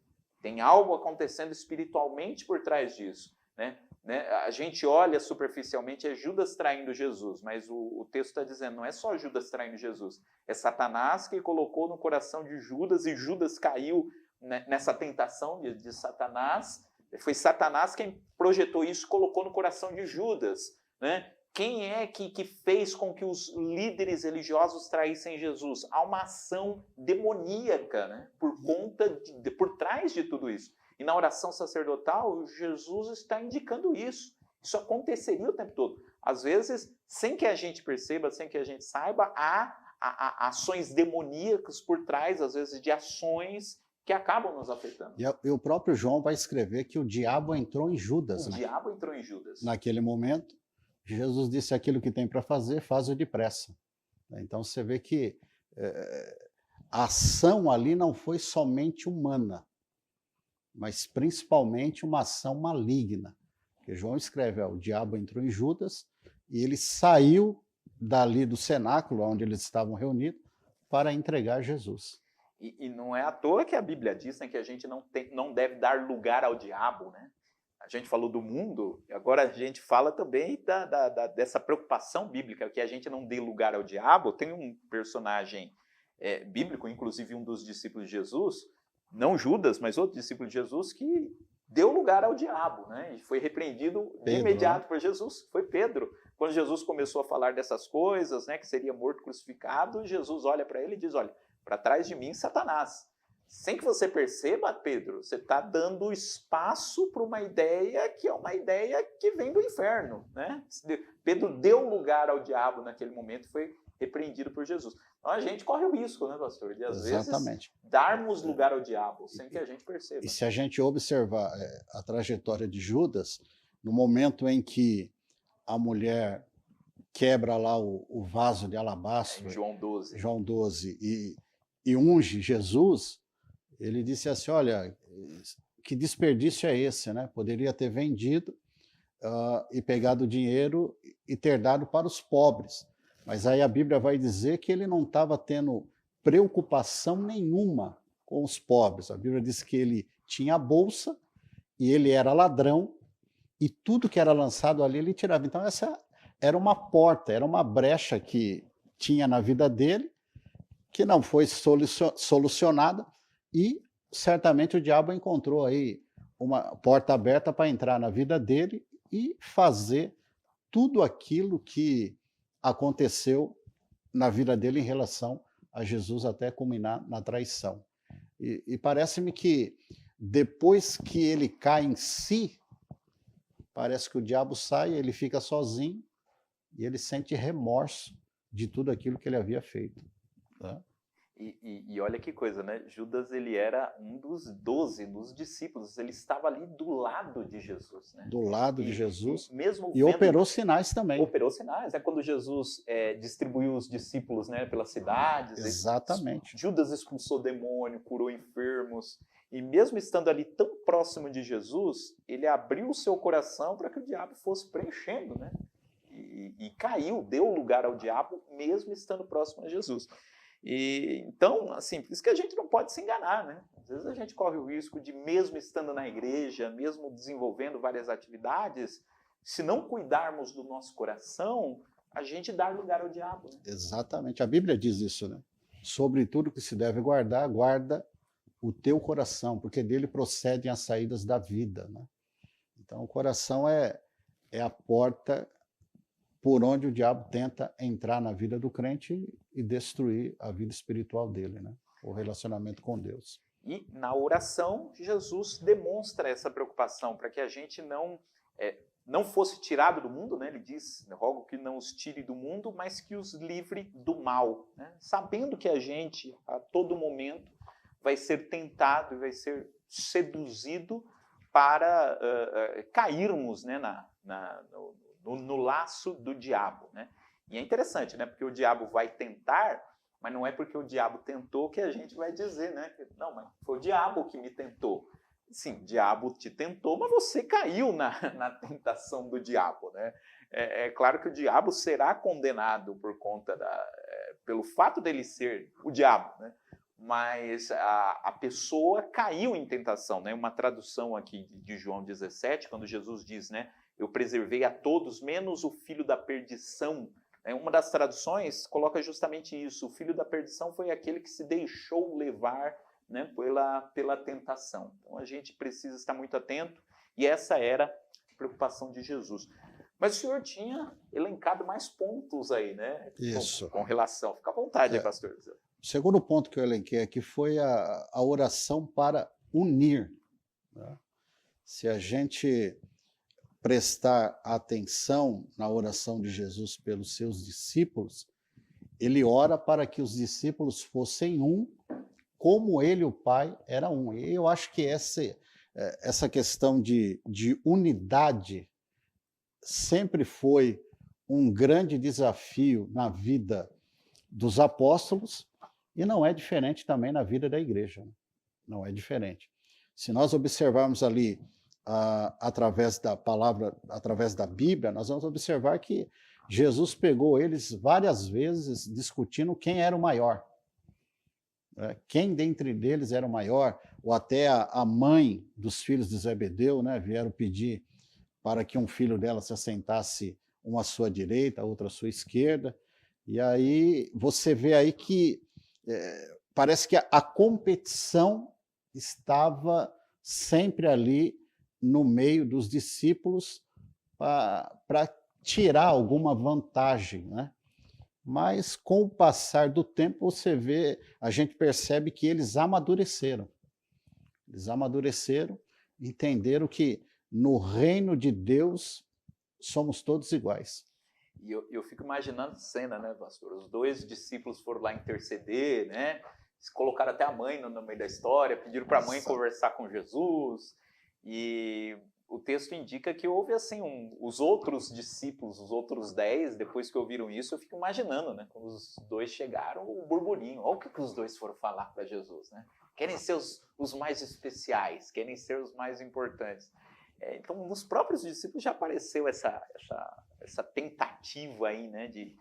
Tem algo acontecendo espiritualmente por trás disso, né? né? A gente olha superficialmente, é Judas traindo Jesus, mas o texto está dizendo, não é só Judas traindo Jesus, é Satanás que colocou no coração de Judas, e Judas caiu, né, nessa tentação de Satanás. Foi Satanás quem projetou isso, colocou no coração de Judas, né? Quem é que fez com que os líderes religiosos traíssem Jesus? Há uma ação demoníaca, né? Por trás de tudo isso. E na oração sacerdotal, Jesus está indicando isso. Isso aconteceria o tempo todo. Às vezes, sem que a gente perceba, sem que a gente saiba, há ações demoníacas por trás, às vezes, de ações que acabam nos afetando. E o próprio João vai escrever que o diabo entrou em Judas. O diabo entrou em Judas. Naquele momento, Jesus disse: aquilo que tem para fazer, faz-o depressa. Então você vê que a ação ali não foi somente humana, mas principalmente uma ação maligna. Porque João escreve: o diabo entrou em Judas e ele saiu dali do cenáculo, onde eles estavam reunidos, para entregar Jesus. E não é à toa que a Bíblia diz, né, que a gente não deve dar lugar ao diabo, né? A gente falou do mundo, agora a gente fala também dessa preocupação bíblica, que a gente não dê lugar ao diabo. Tem um personagem bíblico, inclusive um dos discípulos de Jesus, não Judas, mas outro discípulo de Jesus, que deu lugar ao diabo, né? E foi repreendido de imediato por Jesus, foi Pedro. Quando Jesus começou a falar dessas coisas, né, que seria morto crucificado, Jesus olha para ele e diz: olha, para trás de mim, Satanás. Sem que você perceba, Pedro, você está dando espaço para uma ideia que é uma ideia que vem do inferno, né? Pedro deu lugar ao diabo naquele momento, foi repreendido por Jesus. Então a gente corre o risco, né, pastor, de às vezes darmos lugar ao diabo, sem que a gente perceba. E se a gente observar a trajetória de Judas, no momento em que a mulher quebra lá o vaso de alabastro, em João 12, e unge Jesus, ele disse assim: olha, que desperdício é esse, né? Poderia ter vendido e pegado o dinheiro e ter dado para os pobres. Mas aí a Bíblia vai dizer que ele não estava tendo preocupação nenhuma com os pobres. A Bíblia diz que ele tinha a bolsa e ele era ladrão, e tudo que era lançado ali ele tirava. Então essa era uma porta, era uma brecha que tinha na vida dele, que não foi solucionada, e certamente o diabo encontrou aí uma porta aberta para entrar na vida dele e fazer tudo aquilo que aconteceu na vida dele em relação a Jesus, até culminar na traição. E parece-me que depois que ele cai em si, parece que o diabo sai, ele fica sozinho e ele sente remorso de tudo aquilo que ele havia feito, né? E olha que coisa, né? Judas, ele era um dos 12, dos discípulos, ele estava ali do lado de Jesus, né? Do lado de Jesus, mesmo e operou sinais também. Operou sinais, é quando Jesus distribuiu os discípulos, né, pelas cidades. Exatamente. Judas expulsou demônio, curou enfermos, e mesmo estando ali tão próximo de Jesus, ele abriu o seu coração para que o diabo fosse preenchendo, né? E caiu, deu lugar ao diabo, mesmo estando próximo a Jesus. E então, assim, por isso que a gente não pode se enganar, né? Às vezes a gente corre o risco de, mesmo estando na igreja, mesmo desenvolvendo várias atividades, se não cuidarmos do nosso coração, a gente dar lugar ao diabo, né? Exatamente, a Bíblia diz isso, né? Sobre tudo que se deve guardar, guarda o teu coração, porque dele procedem as saídas da vida, né? Então o coração é a porta por onde o diabo tenta entrar na vida do crente e destruir a vida espiritual dele, né? O relacionamento com Deus. E na oração, Jesus demonstra essa preocupação para que a gente não fosse tirado do mundo, né? Ele diz: rogo que não os tire do mundo, mas que os livre do mal, né? Sabendo que a gente, a todo momento, vai ser tentado e vai ser seduzido para cairmos, né, no laço do diabo, né? E é interessante, né? Porque o diabo vai tentar, mas não é porque o diabo tentou que a gente vai dizer, né? Não, mas foi o diabo que me tentou. Sim, o diabo te tentou, mas você caiu na tentação do diabo, né? É claro que o diabo será condenado por conta pelo fato dele ser o diabo, né? mas a pessoa caiu em tentação, né? Uma tradução aqui de João 17, quando Jesus diz, né, eu preservei a todos, menos o filho da perdição. Uma das traduções coloca justamente isso, o filho da perdição foi aquele que se deixou levar, né, pela tentação. Então a gente precisa estar muito atento, e essa era a preocupação de Jesus. Mas o senhor tinha elencado mais pontos aí, né? Isso. Com relação. Fica à vontade aí, pastor. O segundo ponto que eu elenquei aqui foi a oração para unir, né? Se a gente prestar atenção na oração de Jesus pelos seus discípulos, ele ora para que os discípulos fossem um, como ele e o Pai era um. E eu acho que essa questão de unidade sempre foi um grande desafio na vida dos apóstolos e não é diferente também na vida da igreja. Não é diferente. Se nós observarmos ali, através da palavra, através da Bíblia, nós vamos observar que Jesus pegou eles várias vezes discutindo quem era o maior. Quem dentre deles era o maior, ou até a mãe dos filhos de Zebedeu, né, vieram pedir para que um filho dela se assentasse uma à sua direita, outra à sua esquerda. E aí você vê aí que parece que a competição estava sempre ali no meio dos discípulos para tirar alguma vantagem, né? Mas com o passar do tempo você vê, a gente percebe que eles amadureceram. Eles amadureceram, entenderam que no reino de Deus somos todos iguais. E eu fico imaginando a cena, né, pastor? Os dois discípulos foram lá interceder, né? Colocaram até a mãe no meio da história, pediram para a mãe conversar com Jesus. E o texto indica que houve, assim, os outros discípulos, os outros 10, depois que ouviram isso, eu fico imaginando, né? Quando os dois chegaram, o burburinho. Olha o que os dois foram falar para Jesus, né? Querem ser os mais especiais, querem ser os mais importantes. Então, nos próprios discípulos já apareceu essa tentativa aí, né, de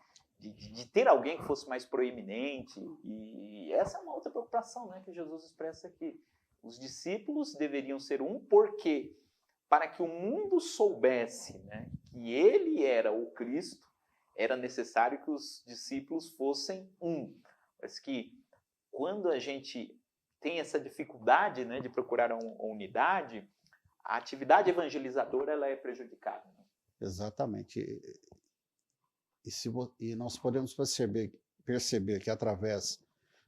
ter alguém que fosse mais proeminente, e essa é uma outra preocupação, né, que Jesus expressa aqui. Os discípulos deveriam ser um, porque para que o mundo soubesse, né, que ele era o Cristo, era necessário que os discípulos fossem um. Mas que quando a gente tem essa dificuldade, né, de procurar uma unidade, a atividade evangelizadora ela é prejudicada. Né? Exatamente. E nós podemos perceber que através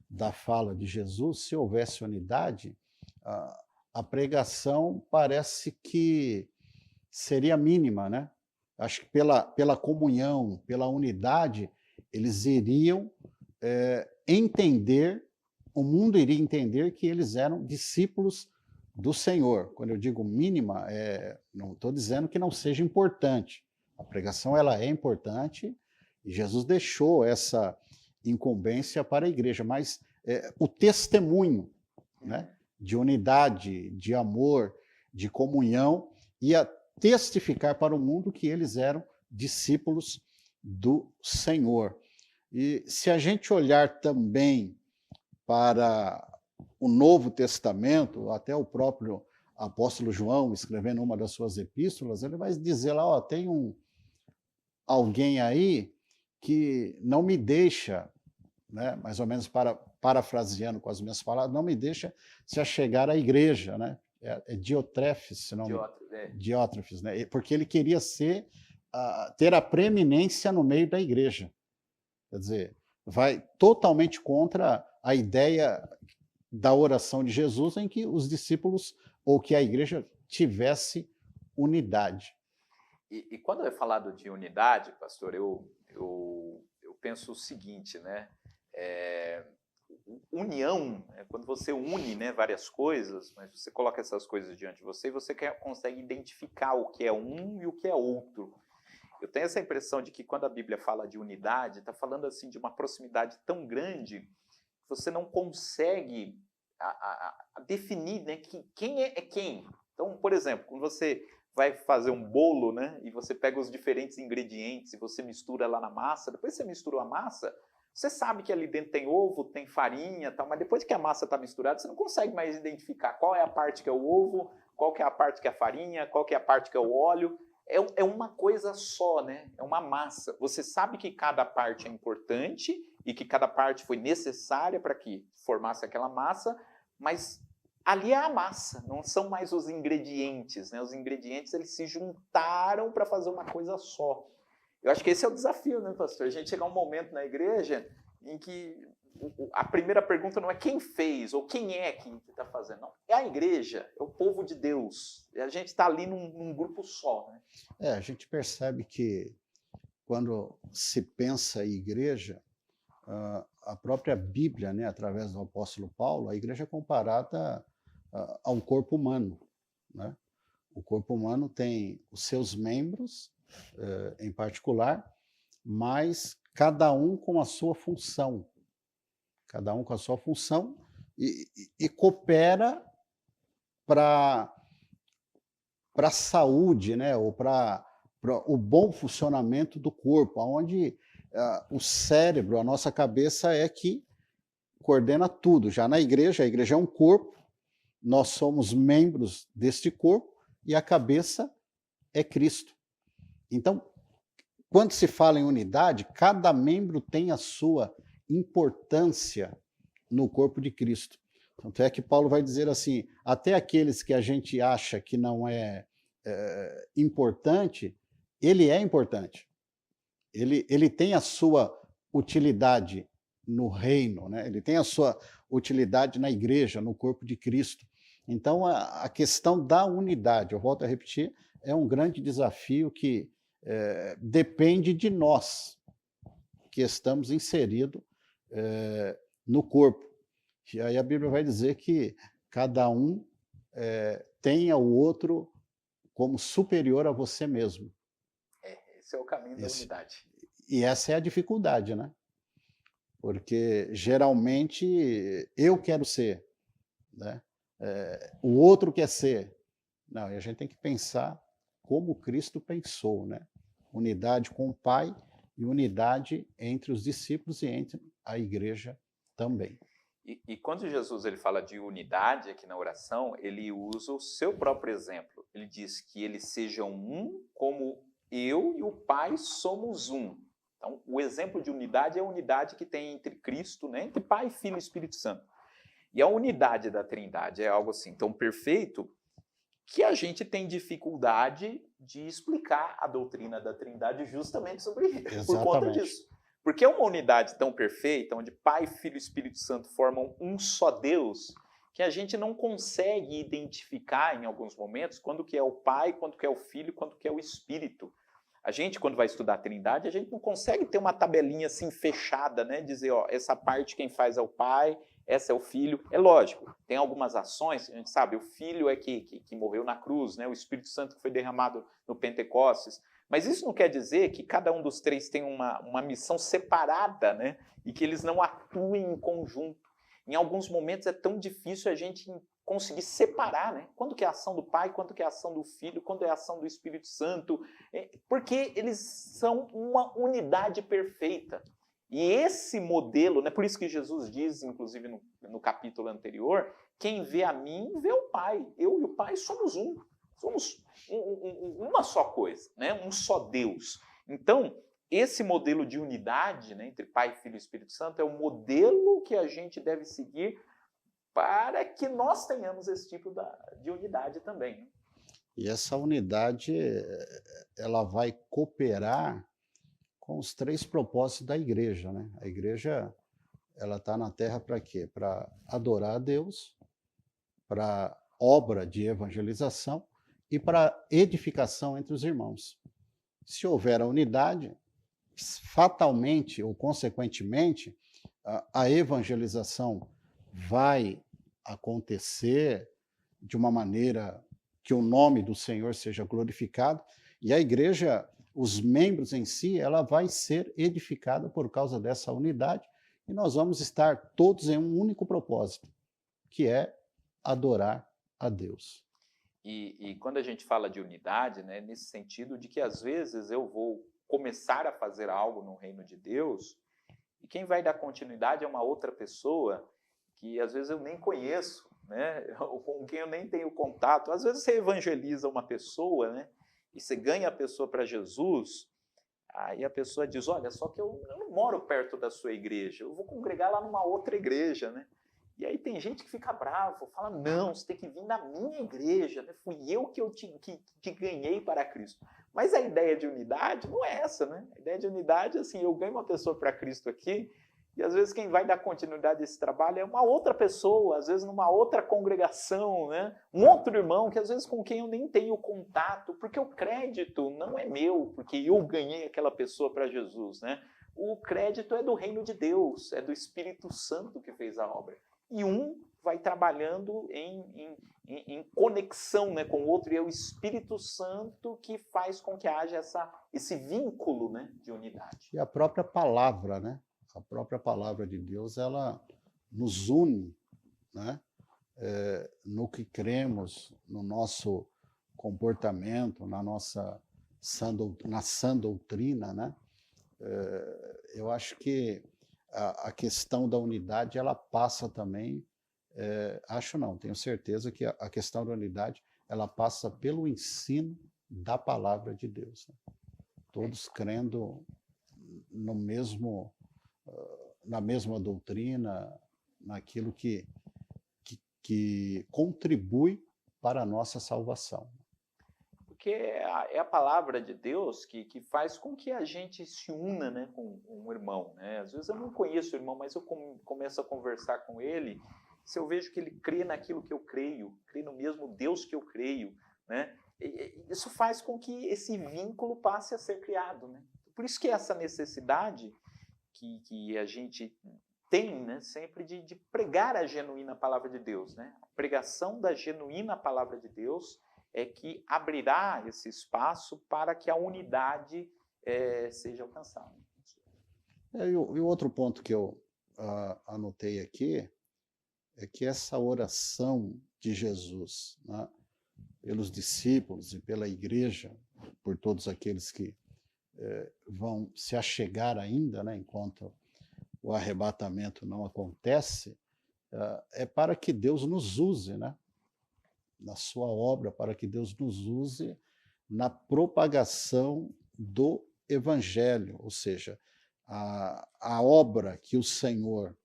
da fala de Jesus, se houvesse unidade, a pregação parece que seria mínima, né? Acho que pela comunhão, pela unidade, eles iriam entender, o mundo iria entender que eles eram discípulos do Senhor. Quando eu digo mínima, não estou dizendo que não seja importante. A pregação ela é importante e Jesus deixou essa incumbência para a igreja, mas o testemunho, né, de unidade, de amor, de comunhão, ia testificar para o mundo que eles eram discípulos do Senhor. E se a gente olhar também para o Novo Testamento, até o próprio apóstolo João, escrevendo uma das suas epístolas, ele vai dizer lá, tem alguém aí que não me deixa, né, mais ou menos parafraseando com as minhas palavras, não me deixa se achegar à igreja, né? É Diotrefes, se não Diótrefes, né? Porque ele queria ter a preeminência no meio da igreja. Quer dizer, vai totalmente contra a ideia da oração de Jesus, em que os discípulos, ou que a igreja tivesse unidade. E quando é falado de unidade, pastor, eu penso o seguinte, né? União, quando você une, né, várias coisas, mas você coloca essas coisas diante de você e você consegue identificar o que é um e o que é outro. Eu tenho essa impressão de que quando a Bíblia fala de unidade, está falando assim de uma proximidade tão grande que você não consegue definir, né, quem é quem. Então, por exemplo, quando você vai fazer um bolo, né, e você pega os diferentes ingredientes e você mistura lá na massa, depois você misturou a massa, Você sabe que ali dentro tem ovo, tem farinha, tal, mas depois que a massa está misturada, você não consegue mais identificar qual é a parte que é o ovo, qual que é a parte que é a farinha, qual que é a parte que é o óleo. É uma coisa só, né? É uma massa. Você sabe que cada parte é importante e que cada parte foi necessária para que formasse aquela massa, mas ali é a massa, não são mais os ingredientes, né? Os ingredientes eles se juntaram para fazer uma coisa só. Eu acho que esse é o desafio, né, pastor? A gente chegar a um momento na igreja em que a primeira pergunta não é quem fez ou quem é que está fazendo, não. É a igreja, é o povo de Deus. E a gente está ali num grupo só, né? A gente percebe que quando se pensa em igreja, a própria Bíblia, né, através do apóstolo Paulo, a igreja é comparada a um corpo humano, né? O corpo humano tem os seus membros, em particular, mas cada um com a sua função. Cada um com a sua função e coopera para a saúde, né, ou para o bom funcionamento do corpo, onde o cérebro, a nossa cabeça é que coordena tudo. Já na igreja, a igreja é um corpo, nós somos membros deste corpo e a cabeça é Cristo. Então, quando se fala em unidade, cada membro tem a sua importância no corpo de Cristo. Tanto é que Paulo vai dizer assim, até aqueles que a gente acha que não é importante, ele é importante. Ele tem a sua utilidade no reino, né? Ele tem a sua utilidade na igreja, no corpo de Cristo. Então, a questão da unidade, eu volto a repetir, é um grande desafio que depende de nós, que estamos inseridos no corpo. E aí a Bíblia vai dizer que cada um tenha o outro como superior a você mesmo. Esse é o caminho da unidade. E essa é a dificuldade, né? Porque geralmente eu quero ser, né? O outro quer ser. Não, e a gente tem que pensar como Cristo pensou, né? Unidade com o Pai e unidade entre os discípulos e entre a igreja também. E quando Jesus ele fala de unidade aqui na oração, ele usa o seu próprio exemplo. Ele diz que eles sejam um como eu e o Pai somos um. Então, o exemplo de unidade é a unidade que tem entre Cristo, né? Entre Pai, Filho e Espírito Santo. E a unidade da Trindade é algo assim tão perfeito que a gente tem dificuldade de explicar a doutrina da Trindade justamente por conta disso. Porque é uma unidade tão perfeita, onde Pai, Filho e Espírito Santo formam um só Deus, que a gente não consegue identificar em alguns momentos quando que é o Pai, quando que é o Filho, quando que é o Espírito. A gente, quando vai estudar a Trindade, a gente não consegue ter uma tabelinha assim fechada, né? Dizer, ó, essa parte quem faz é o Pai, essa é o Filho. É lógico, tem algumas ações, a gente sabe, o Filho é que morreu na cruz, né? O Espírito Santo que foi derramado no Pentecostes. Mas isso não quer dizer que cada um dos três tem uma missão separada, né? E que eles não atuem em conjunto. Em alguns momentos é tão difícil a gente conseguir separar, né? Quando que é a ação do Pai, quando que é a ação do Filho, quando é a ação do Espírito Santo, porque eles são uma unidade perfeita. E esse modelo, né? Por isso que Jesus diz, inclusive no capítulo anterior, quem vê a mim, vê o Pai. Eu e o Pai somos um. Somos uma só coisa, né? Um só Deus. Então, esse modelo de unidade, né, entre Pai, Filho e Espírito Santo é o modelo que a gente deve seguir para que nós tenhamos esse tipo de unidade também. Né? E essa unidade, ela vai cooperar com os três propósitos da igreja, né? A igreja, ela está na Terra para quê? Para adorar a Deus, para obra de evangelização e para edificação entre os irmãos. Se houver a unidade, fatalmente ou consequentemente, a evangelização vai acontecer de uma maneira que o nome do Senhor seja glorificado, e a igreja, os membros em si, ela vai ser edificada por causa dessa unidade, e nós vamos estar todos em um único propósito, que é adorar a Deus. E quando a gente fala de unidade, né, nesse sentido de que às vezes eu vou começar a fazer algo no reino de Deus E quem vai dar continuidade é uma outra pessoa que às vezes eu nem conheço, né? Ou com quem eu nem tenho contato. Às vezes você evangeliza uma pessoa, né? E você ganha a pessoa para Jesus, aí a pessoa diz, olha, só que eu não moro perto da sua igreja, eu vou congregar lá numa outra igreja, né? E aí tem gente que fica bravo, fala, não, você tem que vir na minha igreja, né? Fui eu que te ganhei para Cristo. Mas a ideia de unidade não é essa, né? A ideia de unidade é assim, eu ganho uma pessoa para Cristo aqui, e às vezes quem vai dar continuidade a esse trabalho é uma outra pessoa, às vezes numa outra congregação, né? Um outro irmão que às vezes com quem eu nem tenho contato, porque o crédito não é meu, porque eu ganhei aquela pessoa para Jesus, né? O crédito é do reino de Deus, é do Espírito Santo que fez a obra. E um vai trabalhando em conexão, né, com o outro, e é o Espírito Santo que faz com que haja esse vínculo, né, de unidade. E a própria palavra, né? A própria palavra de Deus, ela nos une, né? No que cremos, no nosso comportamento, na nossa sã doutrina, né? Eu acho que a questão da unidade, ela passa também, acho não, tenho certeza que a questão da unidade, ela passa pelo ensino da palavra de Deus, né? Todos crendo no mesmo, na mesma doutrina, naquilo que contribui para a nossa salvação. Porque é a palavra de Deus que faz com que a gente se una, né, com um irmão, né? Às vezes eu não conheço o irmão, mas eu começo a conversar com ele, se eu vejo que ele crê naquilo que eu creio, crê no mesmo Deus que eu creio, né? Isso faz com que esse vínculo passe a ser criado, né? Por isso que essa necessidade que a gente tem, né, sempre de pregar a genuína palavra de Deus, né? A pregação da genuína palavra de Deus é que abrirá esse espaço para que a unidade seja alcançada. E o outro ponto que eu anotei aqui é que essa oração de Jesus, né, pelos discípulos e pela igreja, por todos aqueles que vão se achegar ainda, né, enquanto o arrebatamento não acontece, é para que Deus nos use, né, na sua obra, para que Deus nos use na propagação do Evangelho, ou seja, a obra que o Senhor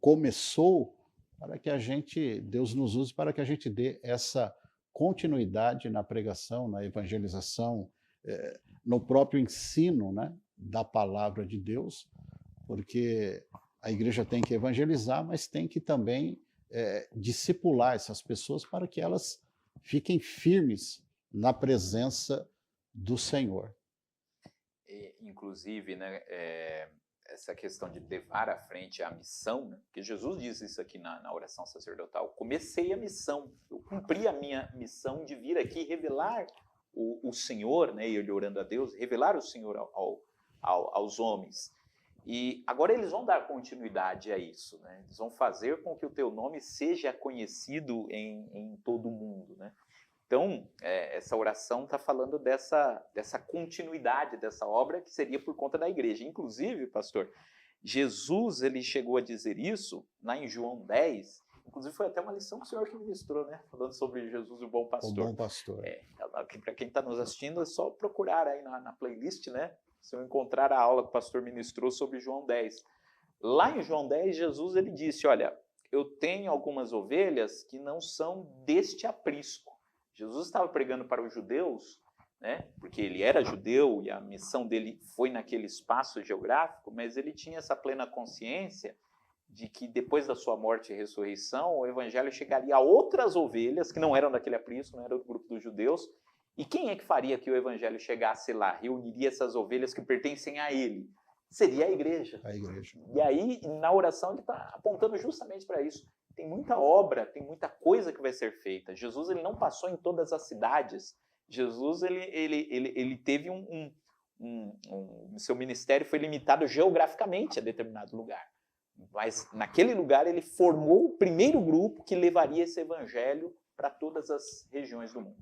começou, para que Deus nos use para que a gente dê essa continuidade na pregação, na evangelização, no próprio ensino, né, da palavra de Deus, porque a igreja tem que evangelizar, mas tem que também discipular essas pessoas para que elas fiquem firmes na presença do Senhor. Inclusive, né, essa questão de levar à frente a missão, né, porque Jesus diz isso aqui na oração sacerdotal, comecei a missão, eu cumpri a minha missão de vir aqui revelar o Senhor, né, ele orando a Deus, revelar o Senhor aos homens. E agora eles vão dar continuidade a isso, né? Eles vão fazer com que o teu nome seja conhecido em todo o mundo, né? Então, essa oração está falando dessa continuidade dessa obra que seria por conta da igreja. Inclusive, pastor, Jesus ele chegou a dizer isso lá em João 10, inclusive foi até uma lição que o senhor que ministrou, né? Falando sobre Jesus e o bom pastor. O bom pastor. Para quem está nos assistindo, é só procurar aí na playlist, né? Se eu encontrar a aula que o pastor ministrou sobre João 10. Lá em João 10, Jesus ele disse, olha, eu tenho algumas ovelhas que não são deste aprisco. Jesus estava pregando para os judeus, né, porque ele era judeu e a missão dele foi naquele espaço geográfico, mas ele tinha essa plena consciência de que depois da sua morte e ressurreição, o evangelho chegaria a outras ovelhas que não eram daquele aprisco, não eram do grupo dos judeus. E quem é que faria que o evangelho chegasse lá, reuniria essas ovelhas que pertencem a ele? Seria a igreja. A igreja. E aí, na oração, ele está apontando justamente para isso. Tem muita obra, tem muita coisa que vai ser feita. Jesus ele não passou em todas as cidades. Jesus ele teve seu ministério foi limitado geograficamente a determinado lugar. Mas naquele lugar ele formou o primeiro grupo que levaria esse evangelho para todas as regiões do mundo.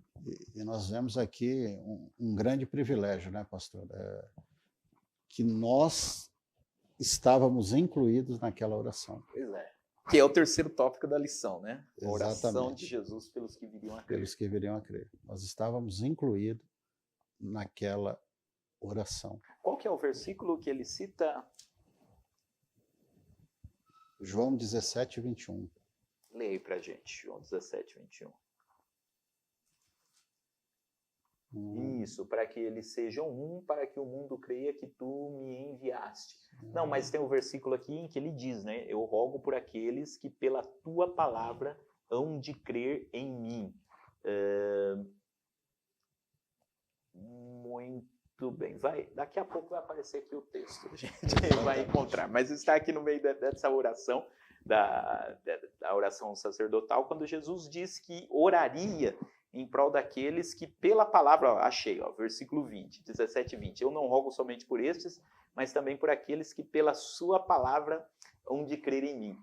E nós vemos aqui um grande privilégio, né, pastor? Que nós estávamos incluídos naquela oração. Pois é. Que é o terceiro tópico da lição, né? A oração Exatamente. de Jesus pelos que viriam a crer. Pelos que viriam a crer. Nós estávamos incluídos naquela oração. Qual que é o versículo que ele cita? João 17, 21. Leia aí pra gente, João 17, 21. Isso, para que eles sejam um, para que o mundo creia que tu me enviaste. Não, mas tem um versículo aqui em que ele diz, né? Eu rogo por aqueles que pela tua palavra hão de crer em mim. Muito bem. Daqui a pouco vai aparecer aqui o texto, a gente vai encontrar. Mas está aqui no meio dessa oração, da oração sacerdotal, quando Jesus diz que oraria em prol daqueles que pela palavra, achei, versículo 20, 17 e 20, eu não rogo somente por estes, mas também por aqueles que pela sua palavra hão de crer em mim.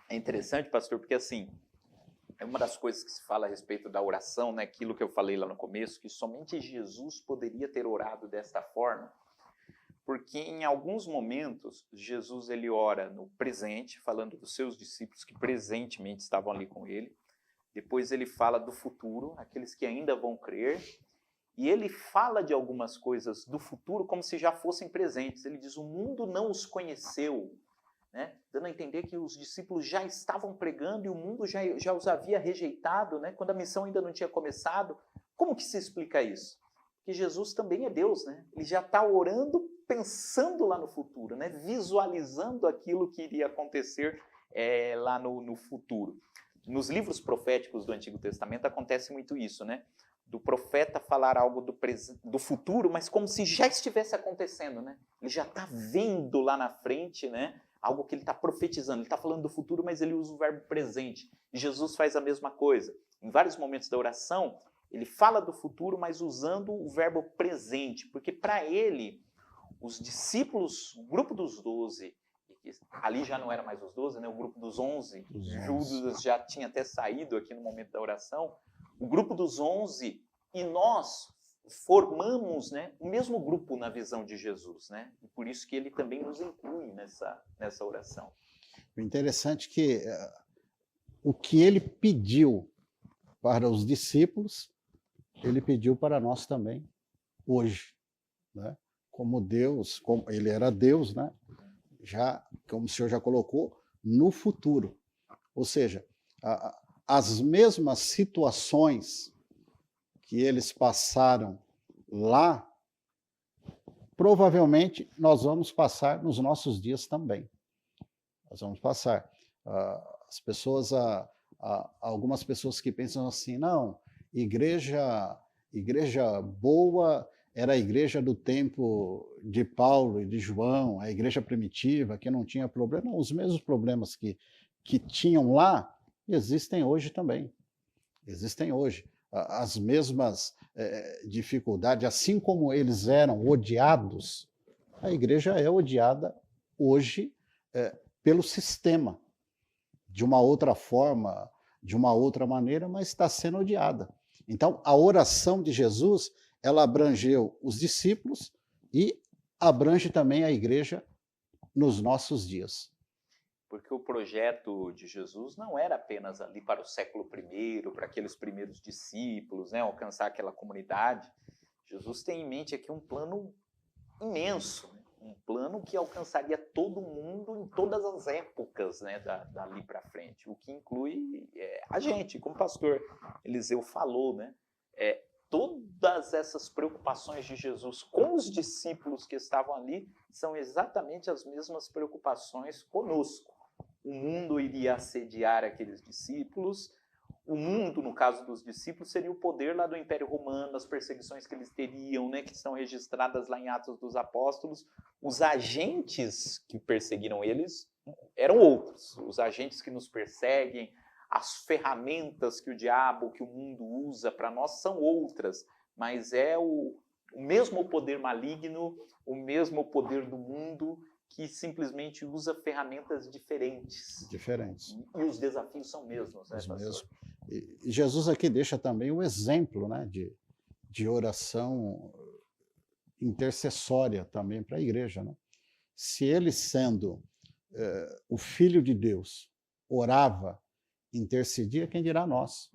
É interessante, pastor, porque assim, é uma das coisas que se fala a respeito da oração, né, aquilo que eu falei lá no começo, que somente Jesus poderia ter orado desta forma, porque em alguns momentos, Jesus ele ora no presente, falando dos seus discípulos que presentemente estavam ali com ele. Depois ele fala do futuro, aqueles que ainda vão crer. E ele fala de algumas coisas do futuro como se já fossem presentes. Ele diz, o mundo não os conheceu, né? Dando a entender que os discípulos já estavam pregando e o mundo já os havia rejeitado, né? Quando a missão ainda não tinha começado. Como que se explica isso? Porque Jesus também é Deus, né? Ele já está orando, pensando lá no futuro, né? Visualizando aquilo que iria acontecer lá no futuro. Nos livros proféticos do Antigo Testamento acontece muito isso, né? Do profeta falar algo do futuro, mas como se já estivesse acontecendo, né? Ele já está vendo lá na frente, né? Algo que ele está profetizando. Ele está falando do futuro, mas ele usa o verbo presente. E Jesus faz a mesma coisa. Em vários momentos da oração, ele fala do futuro, mas usando o verbo presente. Porque para ele, os discípulos, o grupo dos 12, ali já não era mais os 12, né? O grupo dos 11, Judas já tinha até saído aqui no momento da oração, o grupo dos 11 e nós formamos, né, o mesmo grupo na visão de Jesus, né? E por isso que ele também nos inclui nessa oração. O interessante é que o que ele pediu para os discípulos, ele pediu para nós também, hoje, né? Como Deus, como ele era Deus, né? Já, como o senhor já colocou, no futuro. Ou seja, as mesmas situações que eles passaram lá, provavelmente nós vamos passar nos nossos dias também. Nós vamos passar. As pessoas, algumas pessoas que pensam assim, não, igreja boa era a igreja do tempo de Paulo e de João, a igreja primitiva, que não tinha problema. Não, os mesmos problemas que tinham lá, existem hoje também. Existem hoje. As mesmas dificuldades, assim como eles eram odiados, a igreja é odiada hoje pelo sistema, de uma outra forma, de uma outra maneira, mas está sendo odiada. Então, a oração de Jesus, ela abrangeu os discípulos e abrange também a igreja nos nossos dias. Porque o projeto de Jesus não era apenas ali para o século I, para aqueles primeiros discípulos, né, alcançar aquela comunidade. Jesus tem em mente aqui um plano imenso, né? Um plano que alcançaria todo mundo em todas as épocas, né, dali para frente, o que inclui a gente, como o pastor Eliseu falou, né? Todas essas preocupações de Jesus com os discípulos que estavam ali são exatamente as mesmas preocupações conosco. O mundo iria assediar aqueles discípulos, o mundo, no caso dos discípulos, seria o poder lá do Império Romano, as perseguições que eles teriam, né, que estão registradas lá em Atos dos Apóstolos. Os agentes que perseguiram eles eram outros, os agentes que nos perseguem, as ferramentas que o diabo, que o mundo usa para nós são outras, mas é o mesmo poder maligno, o mesmo poder do mundo que simplesmente usa ferramentas diferentes. E os desafios são mesmos, né, pastor? E Jesus aqui deixa também um exemplo, né, de oração intercessória também para a igreja, né? se ele, sendo o Filho de Deus, orava, intercedia, quem dirá nós,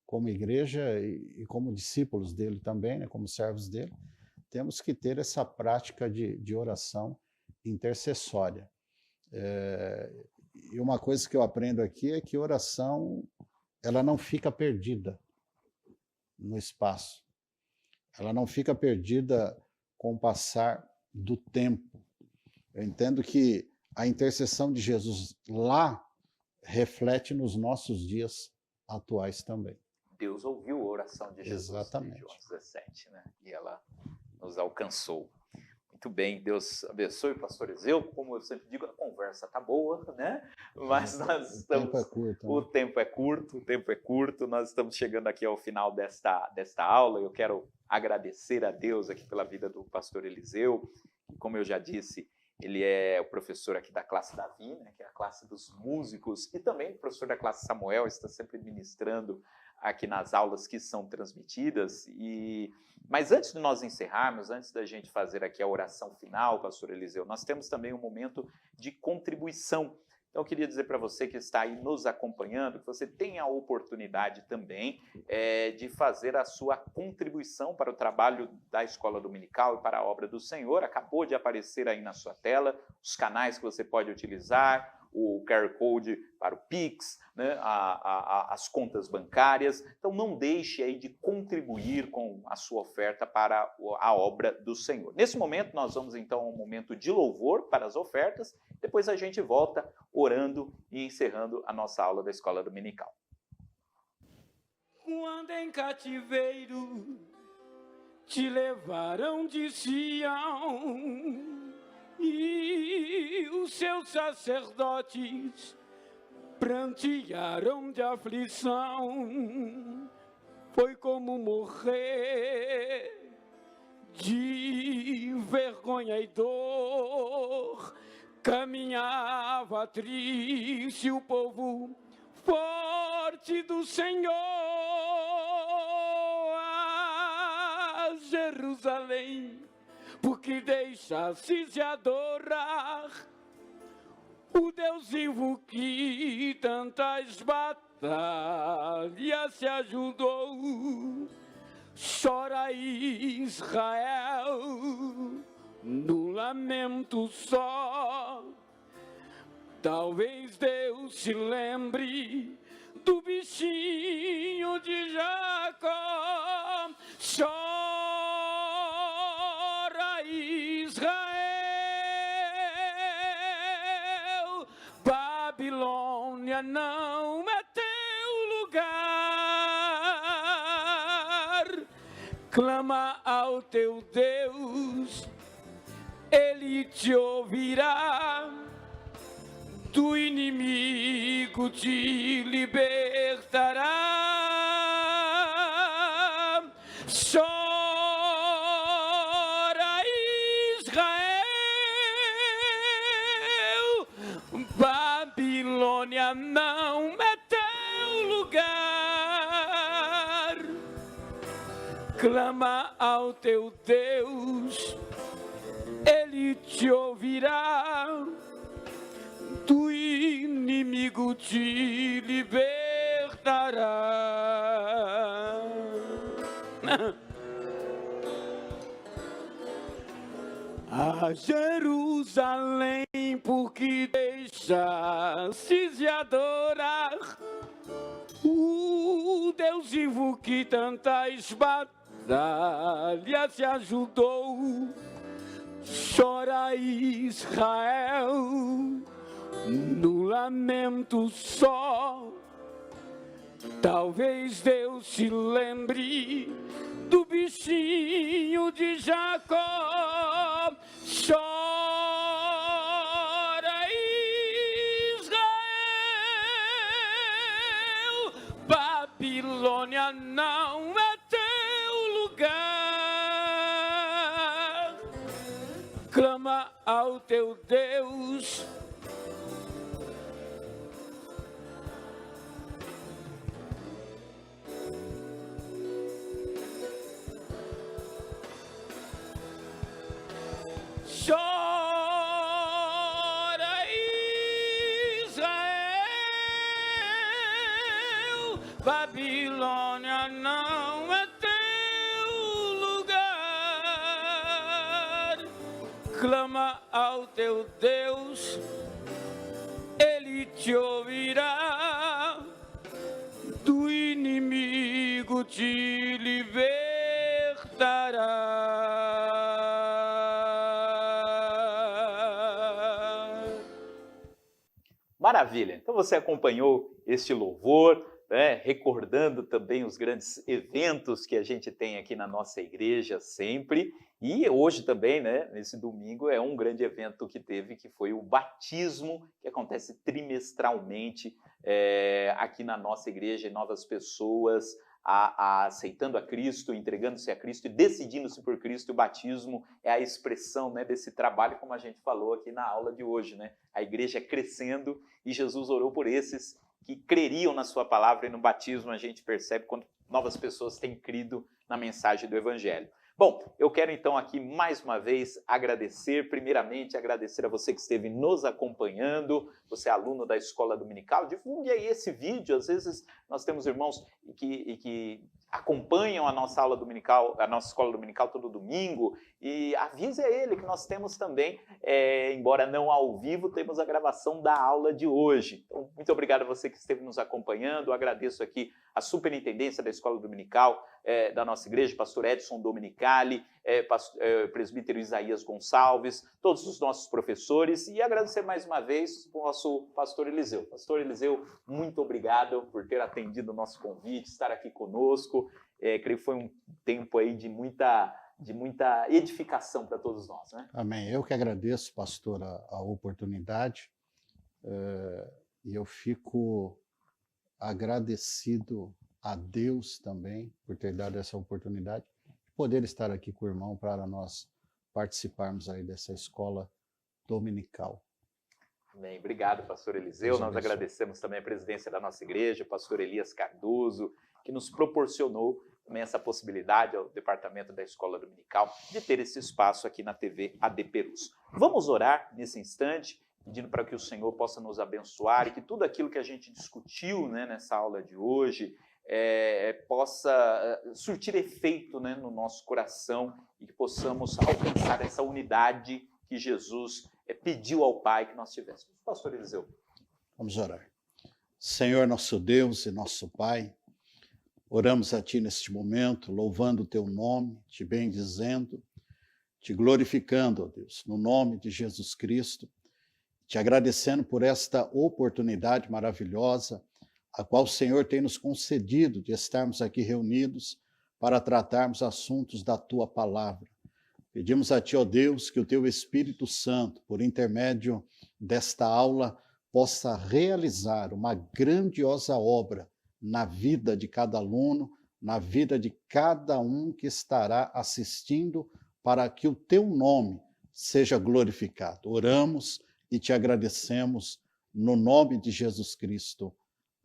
como igreja e como discípulos dele também, né, como servos dele, temos que ter essa prática de oração intercessória. E uma coisa que eu aprendo aqui é que oração, ela não fica perdida no espaço. Ela não fica perdida com o passar do tempo. Eu entendo que a intercessão de Jesus lá reflete nos nossos dias atuais também. Deus ouviu a oração de Jesus, Exatamente. de João 17, né? E ela nos alcançou. Muito bem, Deus abençoe o pastor Eliseu. Como eu sempre digo, a conversa tá boa, né? Mas nós estamos... O tempo é curto. Né? O tempo é curto. Nós estamos chegando aqui ao final desta aula. Eu quero agradecer a Deus aqui pela vida do pastor Eliseu. Como eu já disse, ele é o professor aqui da classe Davi, né? Que é a classe dos músicos, e também o professor da classe Samuel, está sempre ministrando aqui nas aulas que são transmitidas. Mas antes de nós encerrarmos, antes da gente fazer aqui a oração final, pastor Eliseu, nós temos também um momento de contribuição. Então, eu queria dizer para você que está aí nos acompanhando, que você tem a oportunidade também de fazer a sua contribuição para o trabalho da Escola Dominical e para a obra do Senhor. Acabou de aparecer aí na sua tela os canais que você pode utilizar, o QR Code para o Pix, né, as contas bancárias. Então, não deixe aí de contribuir com a sua oferta para a obra do Senhor. Nesse momento, nós vamos então a um momento de louvor para as ofertas. Depois a gente volta orando e encerrando a nossa aula da Escola Dominical. Quando em cativeiro te levaram de Sião, e os seus sacerdotes prantearam de aflição, foi como morrer de vergonha e dor. Caminhava triste o povo forte do Senhor a Jerusalém, porque deixastes de adorar o Deus vivo que tantas batalhas se ajudou. Chora Israel no lamento só. Talvez Deus se lembre do bichinho de Jacó. Chora Israel, Babilônia não é teu lugar. Clama ao teu Deus, Ele te ouvirá. Do inimigo te libertará. Chora Israel, Babilônia não é teu lugar. Clama ao teu Deus, Ele te ouvirá. Do inimigo te libertará. A Jerusalém, porque deixastes de adorar o Deus vivo que tantas batalhas se ajudou. Chora Israel no lamento só. Talvez Deus se lembre do bichinho de Jacó. Chora Israel, Babilônia não é teu lugar. Clama ao teu Deus, chora clama ao teu Deus, Ele te ouvirá, do inimigo te libertará. Maravilha! Então você acompanhou este louvor, né, recordando também os grandes eventos que a gente tem aqui na nossa igreja sempre. E hoje também, né, nesse domingo, é um grande evento que teve, que foi o batismo, que acontece trimestralmente aqui na nossa igreja, e novas pessoas aceitando a Cristo, entregando-se a Cristo e decidindo-se por Cristo. O batismo é a expressão, né, desse trabalho, como a gente falou aqui na aula de hoje, né? A igreja crescendo e Jesus orou por esses que creriam na sua palavra, e no batismo a gente percebe quando novas pessoas têm crido na mensagem do Evangelho. Bom, eu quero então aqui mais uma vez agradecer, primeiramente agradecer a você que esteve nos acompanhando, você é aluno da Escola Dominical, divulgue aí esse vídeo. Às vezes nós temos irmãos que acompanham a nossa aula dominical, a nossa Escola Dominical todo domingo, e avise a ele que nós temos também, embora não ao vivo, temos a gravação da aula de hoje. Então, muito obrigado a você que esteve nos acompanhando. Eu agradeço aqui a superintendência da Escola Dominical da nossa igreja, pastor Edson Dominicali, presbítero Isaías Gonçalves, todos os nossos professores, e agradecer mais uma vez o nosso pastor Eliseu. Pastor Eliseu, muito obrigado por ter atendido o nosso convite, estar aqui conosco. Creio que foi um tempo aí de muita edificação para todos nós, né? Amém. Eu que agradeço, pastor, a oportunidade, e eu fico agradecido a Deus também por ter dado essa oportunidade de poder estar aqui com o irmão para nós participarmos aí dessa escola dominical. Amém. Obrigado, pastor Eliseu. Deus Nós abençoe. agradecemos também a presidência da nossa igreja, o pastor Elias Cardoso, que nos proporcionou também essa possibilidade ao departamento da Escola Dominical de ter esse espaço aqui na TV AD Perus. Vamos orar nesse instante, pedindo para que o Senhor possa nos abençoar e que tudo aquilo que a gente discutiu, né, nessa aula de hoje possa surtir efeito, né, no nosso coração, e que possamos alcançar essa unidade que Jesus pediu ao Pai que nós tivéssemos. Pastor Eliseu. Vamos orar. Senhor, nosso Deus e nosso Pai, oramos a Ti neste momento, louvando o Teu nome, Te bendizendo, Te glorificando, ó Deus, no nome de Jesus Cristo, Te agradecendo por esta oportunidade maravilhosa, a qual o Senhor tem nos concedido de estarmos aqui reunidos para tratarmos assuntos da Tua palavra. Pedimos a Ti, ó Deus, que o Teu Espírito Santo, por intermédio desta aula, possa realizar uma grandiosa obra na vida de cada aluno, na vida de cada um que estará assistindo, para que o Teu nome seja glorificado. Oramos e Te agradecemos no nome de Jesus Cristo.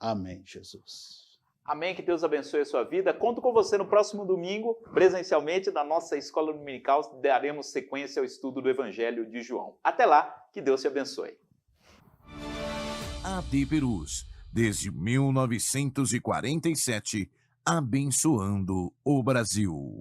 Amém, Jesus. Amém, que Deus abençoe a sua vida. Conto com você no próximo domingo, presencialmente, na nossa Escola Dominical. Daremos sequência ao estudo do Evangelho de João. Até lá, que Deus te abençoe. AD Perus, desde 1947, abençoando o Brasil.